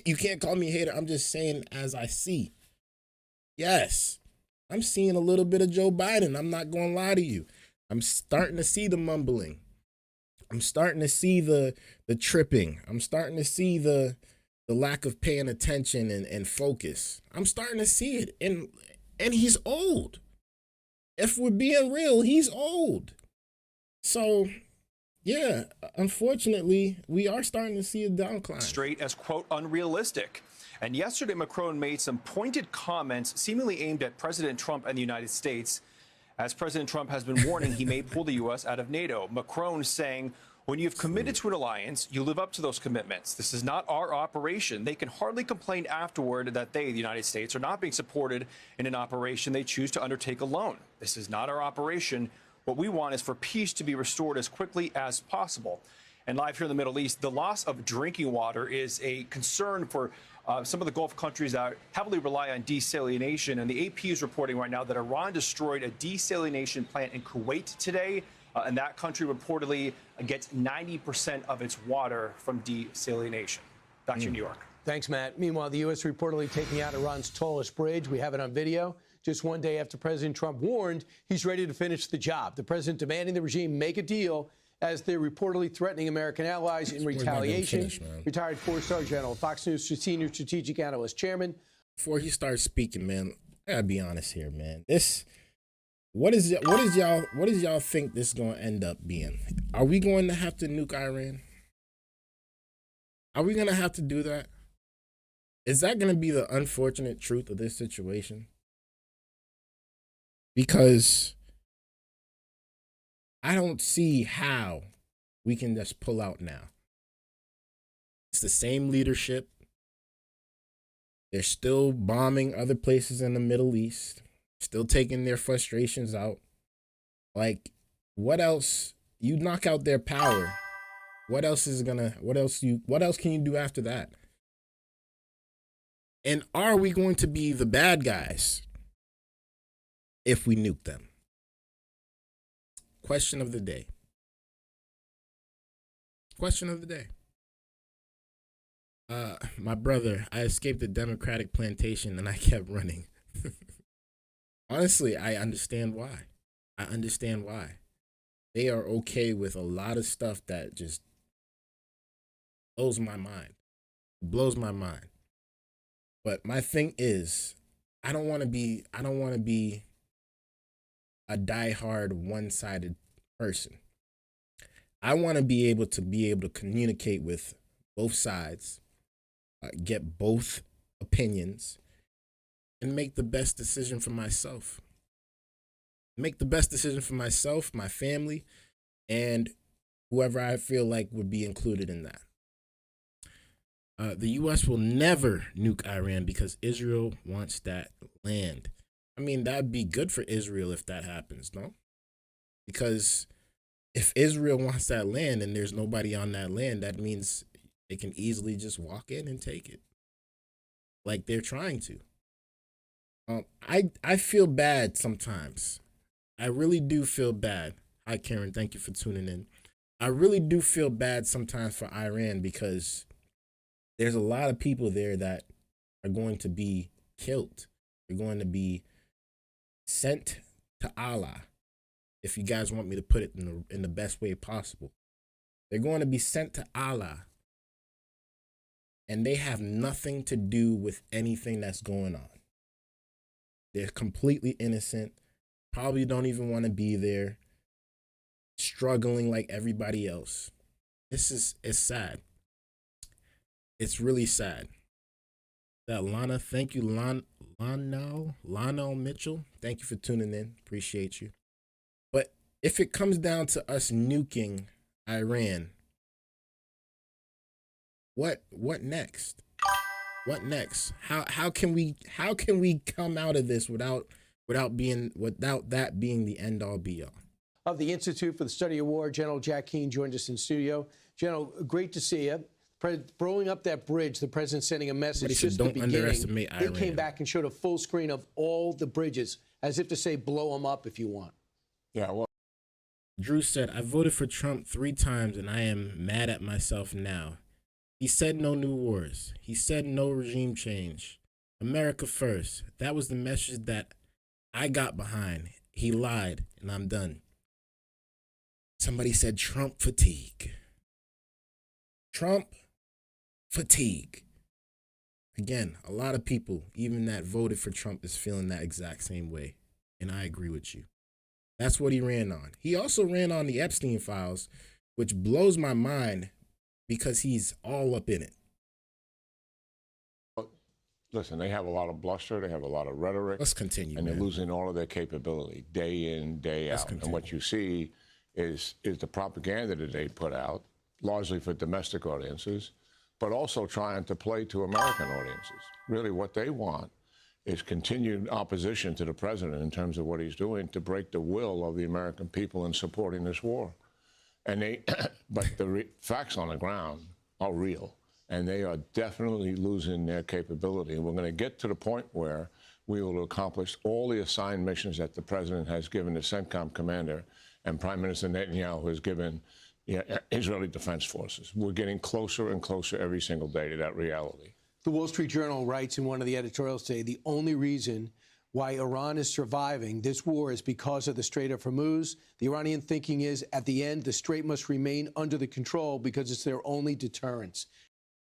You can't call me a hater. I'm just saying as I see. Yes, I'm seeing a little bit of Joe Biden. I'm not going to lie to you. I'm starting to see the mumbling. I'm starting to see the tripping. I'm starting to see the lack of paying attention and focus. I'm starting to see it. And he's old. If we're being real, he's old. So yeah, unfortunately, we are starting to see a downcline. Strait as, quote, unrealistic. And yesterday, Macron made some pointed comments seemingly aimed at President Trump and the United States. As President Trump has been warning, he may pull the U.S. out of NATO. Macron saying, when you've committed to an alliance, you live up to those commitments. This is not our operation. They can hardly complain afterward that they, the United States, are not being supported in an operation they choose to undertake alone. This is not our operation. What we want is for peace to be restored as quickly as possible. And live here in the Middle East, the loss of drinking water is a concern for some of the Gulf countries that heavily rely on desalination. And the AP is reporting right now that Iran destroyed a desalination plant in Kuwait today. And that country reportedly gets 90% of its water from desalination. Back to you, New York. Thanks, Matt. Meanwhile, the U.S. reportedly taking out Iran's tallest bridge. We have it on video. Just one day after President Trump warned he's ready to finish the job. The president demanding the regime make a deal as they're reportedly threatening American allies in retaliation. Retired four-star general, Fox News senior strategic analyst, chairman. Before he starts speaking, man, I gotta be honest here, man. What does y'all think this is gonna end up being? Are we going to have to nuke Iran? Are we gonna have to do that? Is that gonna be the unfortunate truth of this situation? Because I don't see how we can just pull out now. It's the same leadership. They're still bombing other places in the Middle East, still taking their frustrations out. Like, what else? You knock out their power. What else can you do after that? And are we going to be the bad guys if we nuke them? Question of the day. Question of the day. My brother, I escaped the Democratic plantation and I kept running. Honestly, I understand why. They are okay with a lot of stuff that just blows my mind. But my thing is, I don't want to be a diehard one-sided person. I want to be able to communicate with both sides, get both opinions, and make the best decision for myself. Make the best decision for myself, my family, and whoever I feel like would be included in that. The U.S. will never nuke Iran because Israel wants that land. I mean, that'd be good for Israel if that happens, no? Because if Israel wants that land and there's nobody on that land, that means they can easily just walk in and take it, like they're trying to. I feel bad sometimes. I really do feel bad. Hi, Karen. Thank you for tuning in. I really do feel bad sometimes for Iran because there's a lot of people there that are going to be killed. They're going to be sent to Allah, if you guys want me to put it in the best way possible. They're going to be sent to Allah, and they have nothing to do with anything that's going on. They're completely innocent, probably don't even want to be there, struggling like everybody else. It's sad. It's really sad. That Lana, thank you, Lionel Mitchell. Thank you for tuning in. Appreciate you. But if it comes down to us nuking Iran, what next? What next? How can we come out of this without that being the end all be all? Of the Institute for the Study of War, General Jack Keane joined us in studio. General, great to see you. Blowing up that bridge, the president sending a message just at the beginning. They came back and showed a full screen of all the bridges, as if to say, blow them up if you want. Yeah, well, Drew said, I voted for Trump 3 times and I am mad at myself now. He said no new wars. He said no regime change. America first. That was the message that I got behind. He lied and I'm done. Somebody said Trump fatigue. Trump fatigue. Again, a lot of people, even that voted for Trump, is feeling that exact same way. And I agree with you. That's what he ran on. He also ran on the Epstein files, which blows my mind because he's all up in it. Listen, they have a lot of bluster. They have a lot of rhetoric. Let's continue. And they're losing all of their capability day in, day out. And what you see is the propaganda that they put out, largely for domestic audiences, but also trying to play to American audiences. Really what they want is continued opposition to the president in terms of what he's doing to break the will of the American people in supporting this war. And but the facts on the ground are real, and they are definitely losing their capability. And we're going to get to the point where we will accomplish all the assigned missions that the president has given the CENTCOM commander and Prime Minister Netanyahu has given Israeli Defense Forces. We're getting closer and closer every single day to that reality. The Wall Street Journal writes in one of the editorials today, the only reason why Iran is surviving this war is because of the Strait of Hormuz. The Iranian thinking is, at the end, the strait must remain under the control because it's their only deterrence.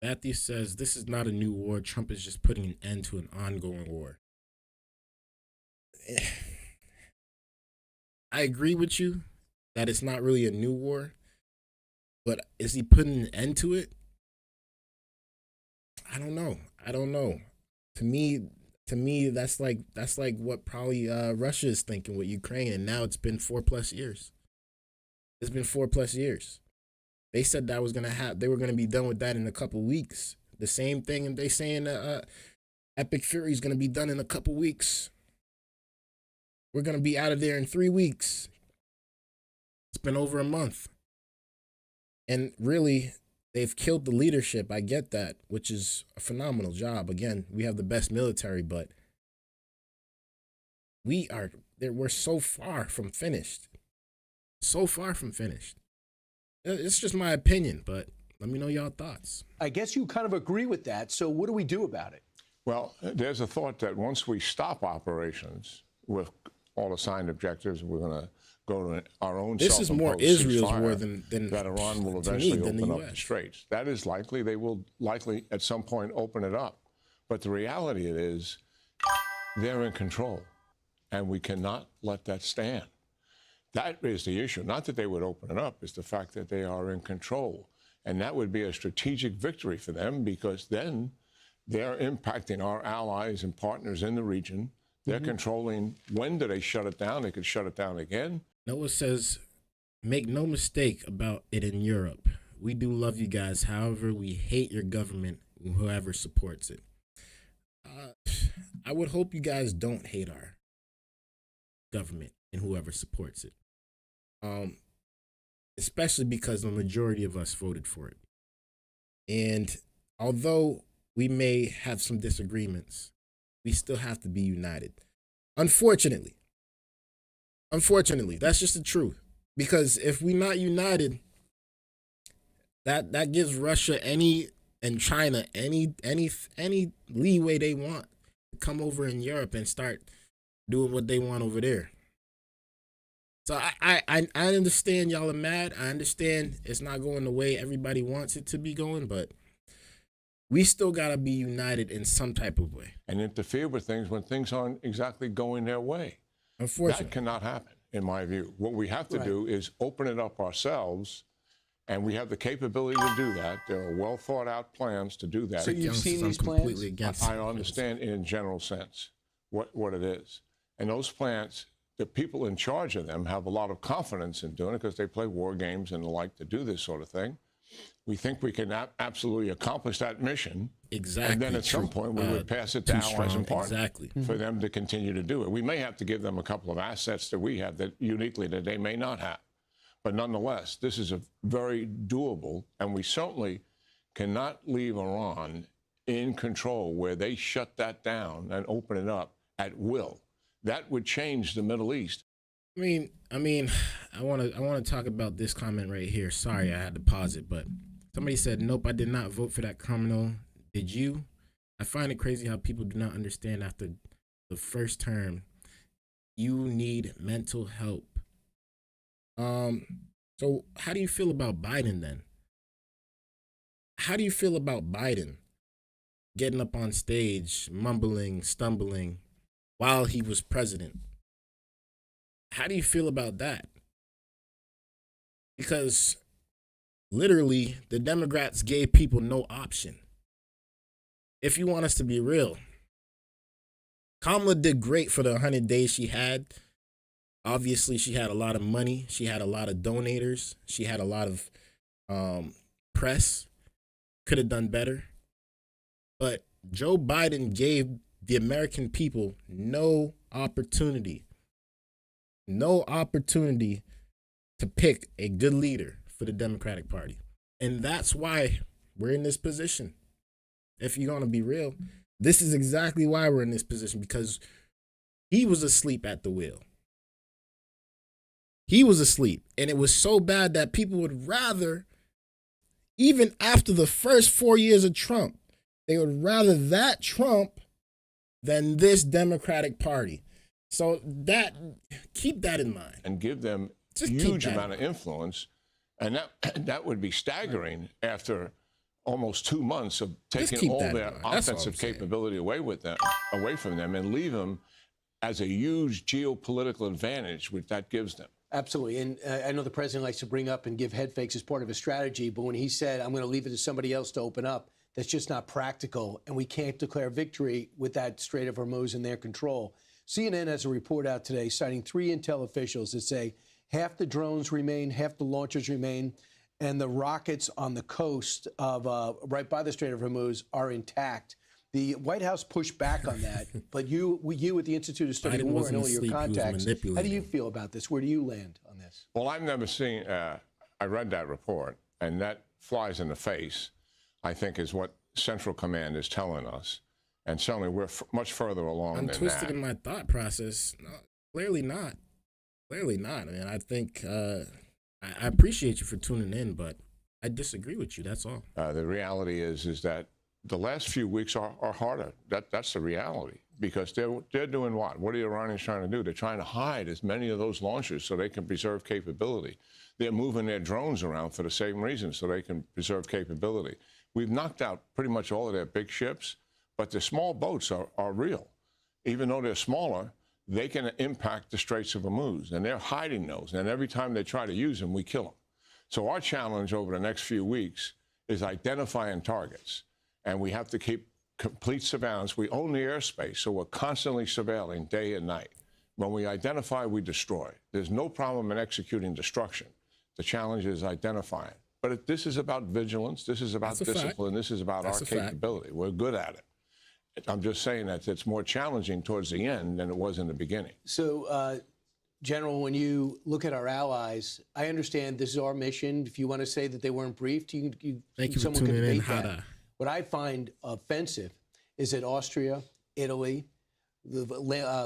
Matthew says, this is not a new war. Trump is just putting an end to an ongoing war. I agree with you that it's not really a new war, but is he putting an end to it? I don't know. To me, that's like what probably Russia is thinking with Ukraine, and now it's been 4+ years. It's been 4+ years. They said that was they were gonna be done with that in a couple weeks. The same thing, and they saying Epic Fury is gonna be done in a couple weeks. We're gonna be out of there in 3 weeks. It's been over a month, and really, they've killed the leadership. I get that, which is a phenomenal job. Again, we have the best military, but we're so far from finished. So far from finished. It's just my opinion, but let me know y'all thoughts. I guess you kind of agree with that. So what do we do about it? Well, there's a thought that once we stop operations with all assigned objectives, we're going to go to our own. This is more Israel's war than that Iran will eventually open up the straits. That is likely. They will likely at some point open it up. But the reality is they're in control, and we cannot let that stand. That is the issue. Not that they would open it up, it's the fact that they are in control. And that would be a strategic victory for them, because then they're impacting our allies and partners in the region. They're controlling when do they shut it down. They could shut it down again. Noah says, make no mistake about it in Europe. We do love you guys. However, we hate your government and whoever supports it. I would hope you guys don't hate our government and whoever supports it. Especially because the majority of us voted for it. And although we may have some disagreements, we still have to be united. Unfortunately, that's just the truth. Because if we're not united, that gives Russia and China any leeway they want to come over in Europe and start doing what they want over there. So I understand y'all are mad. I understand it's not going the way everybody wants it to be going, but we still got to be united in some type of way. And interfere with things when things aren't exactly going their way. Unfortunately. That cannot happen, in my view. What we have to do is open it up ourselves, and we have the capability to do that. There are well thought out plans to do that. So you've seen these plans? I understand in a general sense what it is. And those plans, the people in charge of them have a lot of confidence in doing it because they play war games and the like to do this sort of thing. We think we can absolutely accomplish that mission. Exactly. And then at some point we would pass it to allies and partners for them to continue to do it. We may have to give them a couple of assets that we have that uniquely that they may not have. But nonetheless, this is a very doable, and we certainly cannot leave Iran in control where they shut that down and open it up at will. That would change the Middle East. I mean, I want to talk about this comment right here. Sorry, I had to pause it, but somebody said, "Nope, I did not vote for that criminal." Did you? I find it crazy how people do not understand after the first term, you need mental help. So how do you feel about Biden then? How do you feel about Biden getting up on stage, mumbling, stumbling while he was president? How do you feel about that? Because literally the Democrats gave people no option. If you want us to be real, Kamala did great for the 100 days she had. Obviously, she had a lot of money. She had a lot of donators. She had a lot of press. Could have done better. But Joe Biden gave the American people no opportunity to pick a good leader for the Democratic Party. And that's why we're in this position. If you're going to be real, this is exactly why we're in this position, because he was asleep at the wheel. He was asleep, and it was so bad that people would rather, even after the first 4 years of Trump, they would rather that Trump than this Democratic Party. So keep that in mind. And give them a huge amount of influence. And that would be staggering after almost 2 months of taking all their offensive capability away from them and leave them as a huge geopolitical advantage, which that gives them. Absolutely. And I know the president likes to bring up and give head fakes as part of his strategy, but when he said, I'm going to leave it to somebody else to open up, that's just not practical. And we can't declare victory with that Strait of Hormuz in their control. CNN has a report out today citing 3 intel officials that say half the drones remain, half the launchers remain, and the rockets on the coast of right by the Strait of Hormuz are intact. The White House pushed back on that, but you at the Institute of Study War and all your contacts, how do you feel about this? Where do you land on this? Well, I've never seen, I read that report, and that flies in the face, I think, is what Central Command is telling us. And certainly we're much further along than that. I'm twisted in my thought process. No, clearly not. Clearly not. I mean, I think I appreciate you for tuning in, but I disagree with you. That's all. The reality is that the last few weeks are harder. That's the reality, because they're doing what? What are the Iranians trying to do? They're trying to hide as many of those launchers so they can preserve capability. They're moving their drones around for the same reason, so they can preserve capability. We've knocked out pretty much all of their big ships, But the small boats are real. Even though they're smaller, they can impact the Straits of Hormuz, and they're hiding those. And every time they try to use them, we kill them. So our challenge over the next few weeks is identifying targets. And we have to keep complete surveillance. We own the airspace, so we're constantly surveilling day and night. When we identify, we destroy. There's no problem in executing destruction. The challenge is identifying. But this is about vigilance. This is about discipline. This is about our capability. We're good at it. I'm just saying that it's more challenging towards the end than it was in the beginning. So, General, when you look at our allies, I understand this is our mission. If you want to say that they weren't briefed, Thank you for someone could tuning in, debate that. What I find offensive is that Austria, Italy,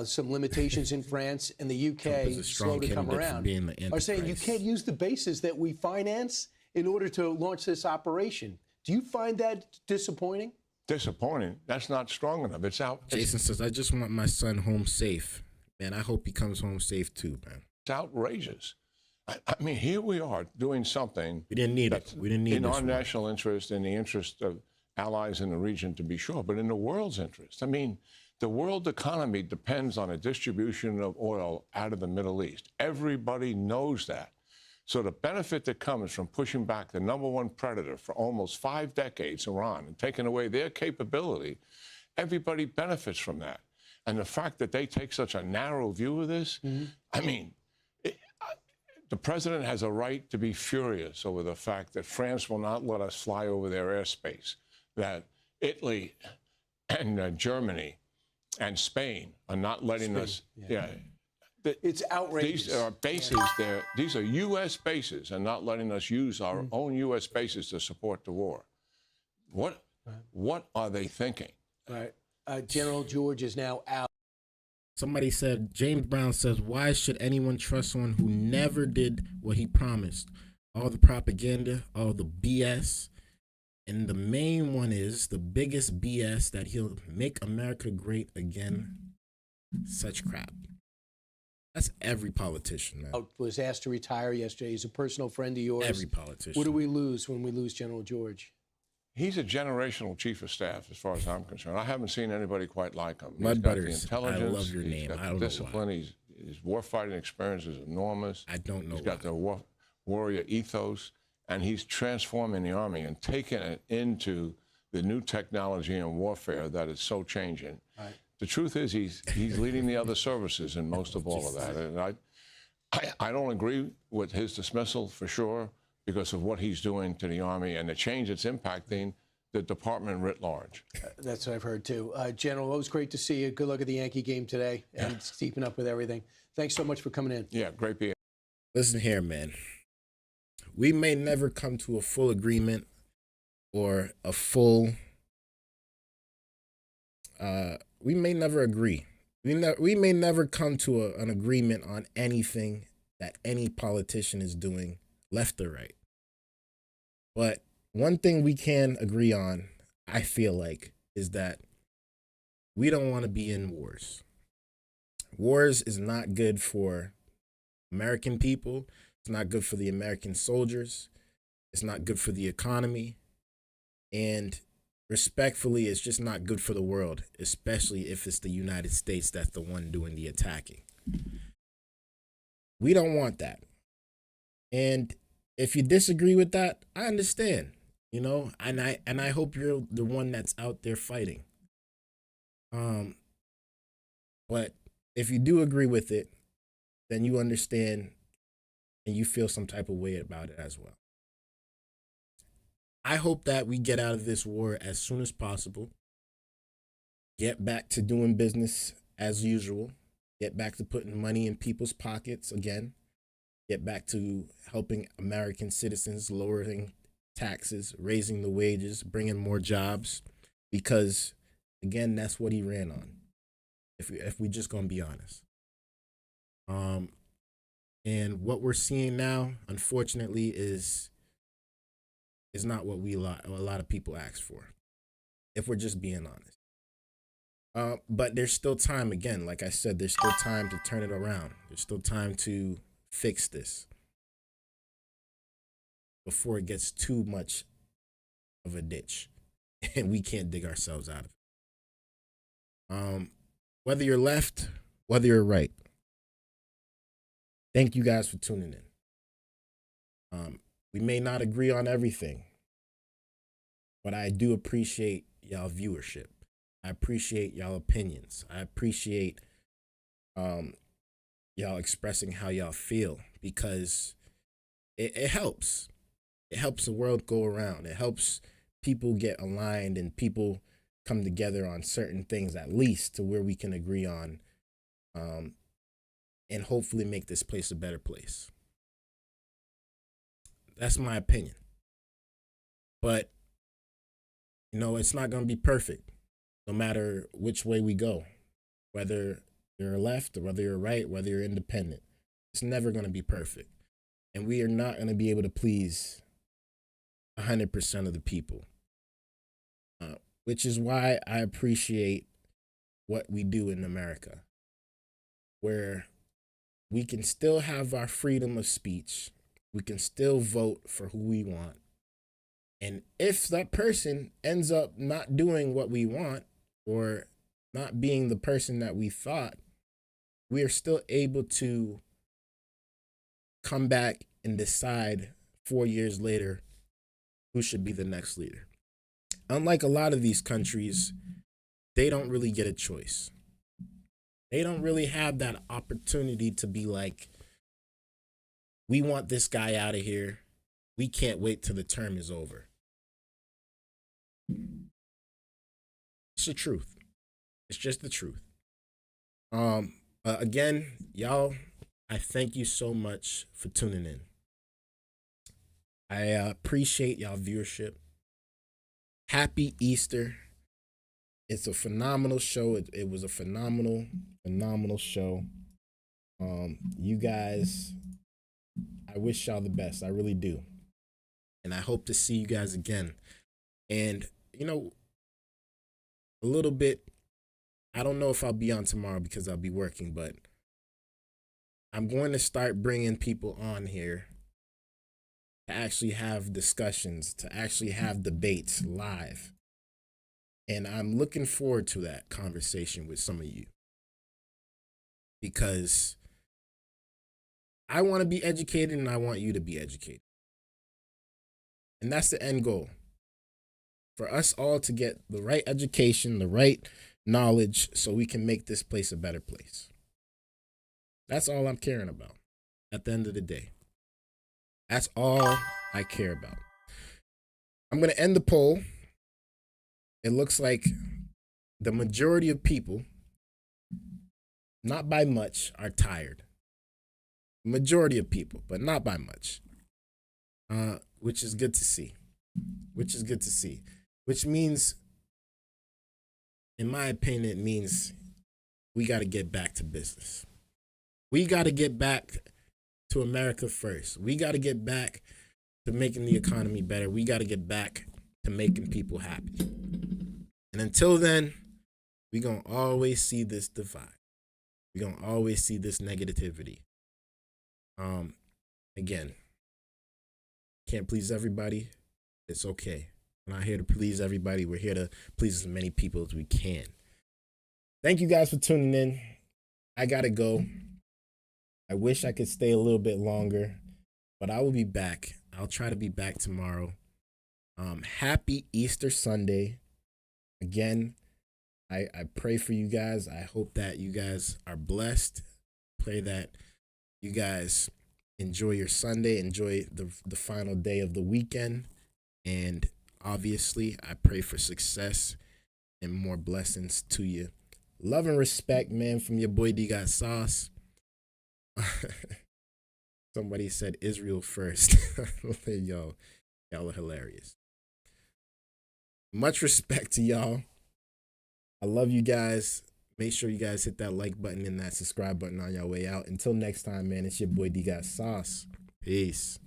some limitations in France, and the UK, slow to come around, are saying you can't use the bases that we finance in order to launch this operation. Do you find that disappointing? Disappointing? That's not strong enough. It's out. Jason says, I just want my son home safe. Man, I hope he comes home safe too, man. It's outrageous. I mean, here we are doing something. We didn't need it. We didn't need it. In our national interest, in the interest of allies in the region, to be sure, but in the world's interest. I mean, the world economy depends on a distribution of oil out of the Middle East. Everybody knows that. So the benefit that comes from pushing back the #1 predator for almost 5 decades, Iran, and taking away their capability, everybody benefits from that. And the fact that they take such a narrow view of this, I mean, the president has a right to be furious over the fact that France will not let us fly over their airspace, that Italy and Germany and Spain are not letting us. It's outrageous. These are bases there. These are U.S. bases and not letting us use our own U.S. bases to support the war. What are they thinking? All right. General George is now out. Somebody said, James Brown says, why should anyone trust someone who never did what he promised? All the propaganda, all the BS. And the main one is the biggest BS, that he'll make America great again. Such crap. That's every politician, man. Was asked to retire yesterday. He's a personal friend of yours. Every politician. What do we lose when we lose General George? He's a generational chief of staff, as far as I'm concerned. I haven't seen anybody quite like him. Mud He's got the Butters, intelligence. I love your name. He's got I the don't know discipline. His warfighting experience is enormous. I don't know. He's got the warrior ethos, and he's transforming the Army and taking it into the new technology and warfare that is so changing. Right. The truth is, he's leading the other services in most of all of that. And I don't agree with his dismissal, for sure, because of what he's doing to the Army and the change it's impacting the department writ large. That's what I've heard, too. General, it was great to see you. Good luck at the Yankee game today and keeping up with everything. Thanks so much for coming in. Yeah, great being. Listen here, man. We may never come to a full agreement or a full... we may never agree. We may never come to an agreement on anything that any politician is doing, left or right. But one thing we can agree on, I feel like, is that we don't want to be in wars. Wars is not good for American people. It's not good for the American soldiers. It's not good for the economy. And respectfully, it's just not good for the world, especially if it's the United States that's the one doing the attacking. We don't want that. And if you disagree with that, I understand, you know, and I hope you're the one that's out there fighting. But if you do agree with it, then you understand and you feel some type of way about it as well. I hope that we get out of this war as soon as possible, get back to doing business as usual, get back to putting money in people's pockets again, get back to helping American citizens, lowering taxes, raising the wages, bringing more jobs, because, again, that's what he ran on, if we just gonna be honest. And what we're seeing now, unfortunately, is not what a lot of people ask for, if we're just being honest. But there's still time, again, like I said, there's still time to turn it around. There's still time to fix this before it gets too much of a ditch and we can't dig ourselves out of it. Whether you're left, whether you're right, thank you guys for tuning in. We may not agree on everything, but I do appreciate y'all viewership. I appreciate y'all opinions. I appreciate y'all expressing how y'all feel, because it helps. It helps the world go around. It helps people get aligned and people come together on certain things, at least to where we can agree on, and hopefully make this place a better place. That's my opinion. But, you know, it's not going to be perfect, no matter which way we go, whether you're left or whether you're right, whether you're independent. It's never going to be perfect. And we are not going to be able to please 100% of the people, which is why I appreciate what we do in America, where we can still have our freedom of speech. We can still vote for who we want. And if that person ends up not doing what we want or not being the person that we thought, we are still able to come back and decide 4 years later who should be the next leader. Unlike a lot of these countries, they don't really get a choice. They don't really have that opportunity to be like, we want this guy out of here. We can't wait till the term is over. It's the truth. It's just the truth. Again, y'all, I thank you so much for tuning in. I appreciate y'all viewership. Happy Easter. It's a phenomenal show. It was a phenomenal show. You guys, I wish y'all the best. I really do. And I hope to see you guys again. And, you know, a little bit, I don't know if I'll be on tomorrow because I'll be working, but I'm going to start bringing people on here to actually have discussions, to actually have debates live. And I'm looking forward to that conversation with some of you, because I want to be educated and I want you to be educated. And that's the end goal. For us all to get the right education, the right knowledge, so we can make this place a better place. That's all I'm caring about at the end of the day. That's all I care about. I'm going to end the poll. It looks like the majority of people, not by much, are tired. Majority of people, but not by much. Which is good to see. Which means, in my opinion, it means we got to get back to business. We got to get back to America first. We got to get back to making the economy better. We got to get back to making people happy. And until then, we're going to always see this divide. We're going to always see this negativity. Again, can't please everybody. It's okay. We're not here to please everybody. We're here to please as many people as we can. Thank you guys for tuning in. I got to go. I wish I could stay a little bit longer, but I will be back. I'll try to be back tomorrow. Happy Easter Sunday. Again, I pray for you guys. I hope that you guys are blessed. Pray that you guys enjoy your Sunday, enjoy the final day of the weekend. And obviously, I pray for success and more blessings to you. Love and respect, man, from your boy Dgotsauce. Somebody said Israel first. Y'all are hilarious. Much respect to y'all. I love you guys. Make sure you guys hit that like button and that subscribe button on your way out. Until next time, man, it's your boy Dgotsauce. Peace.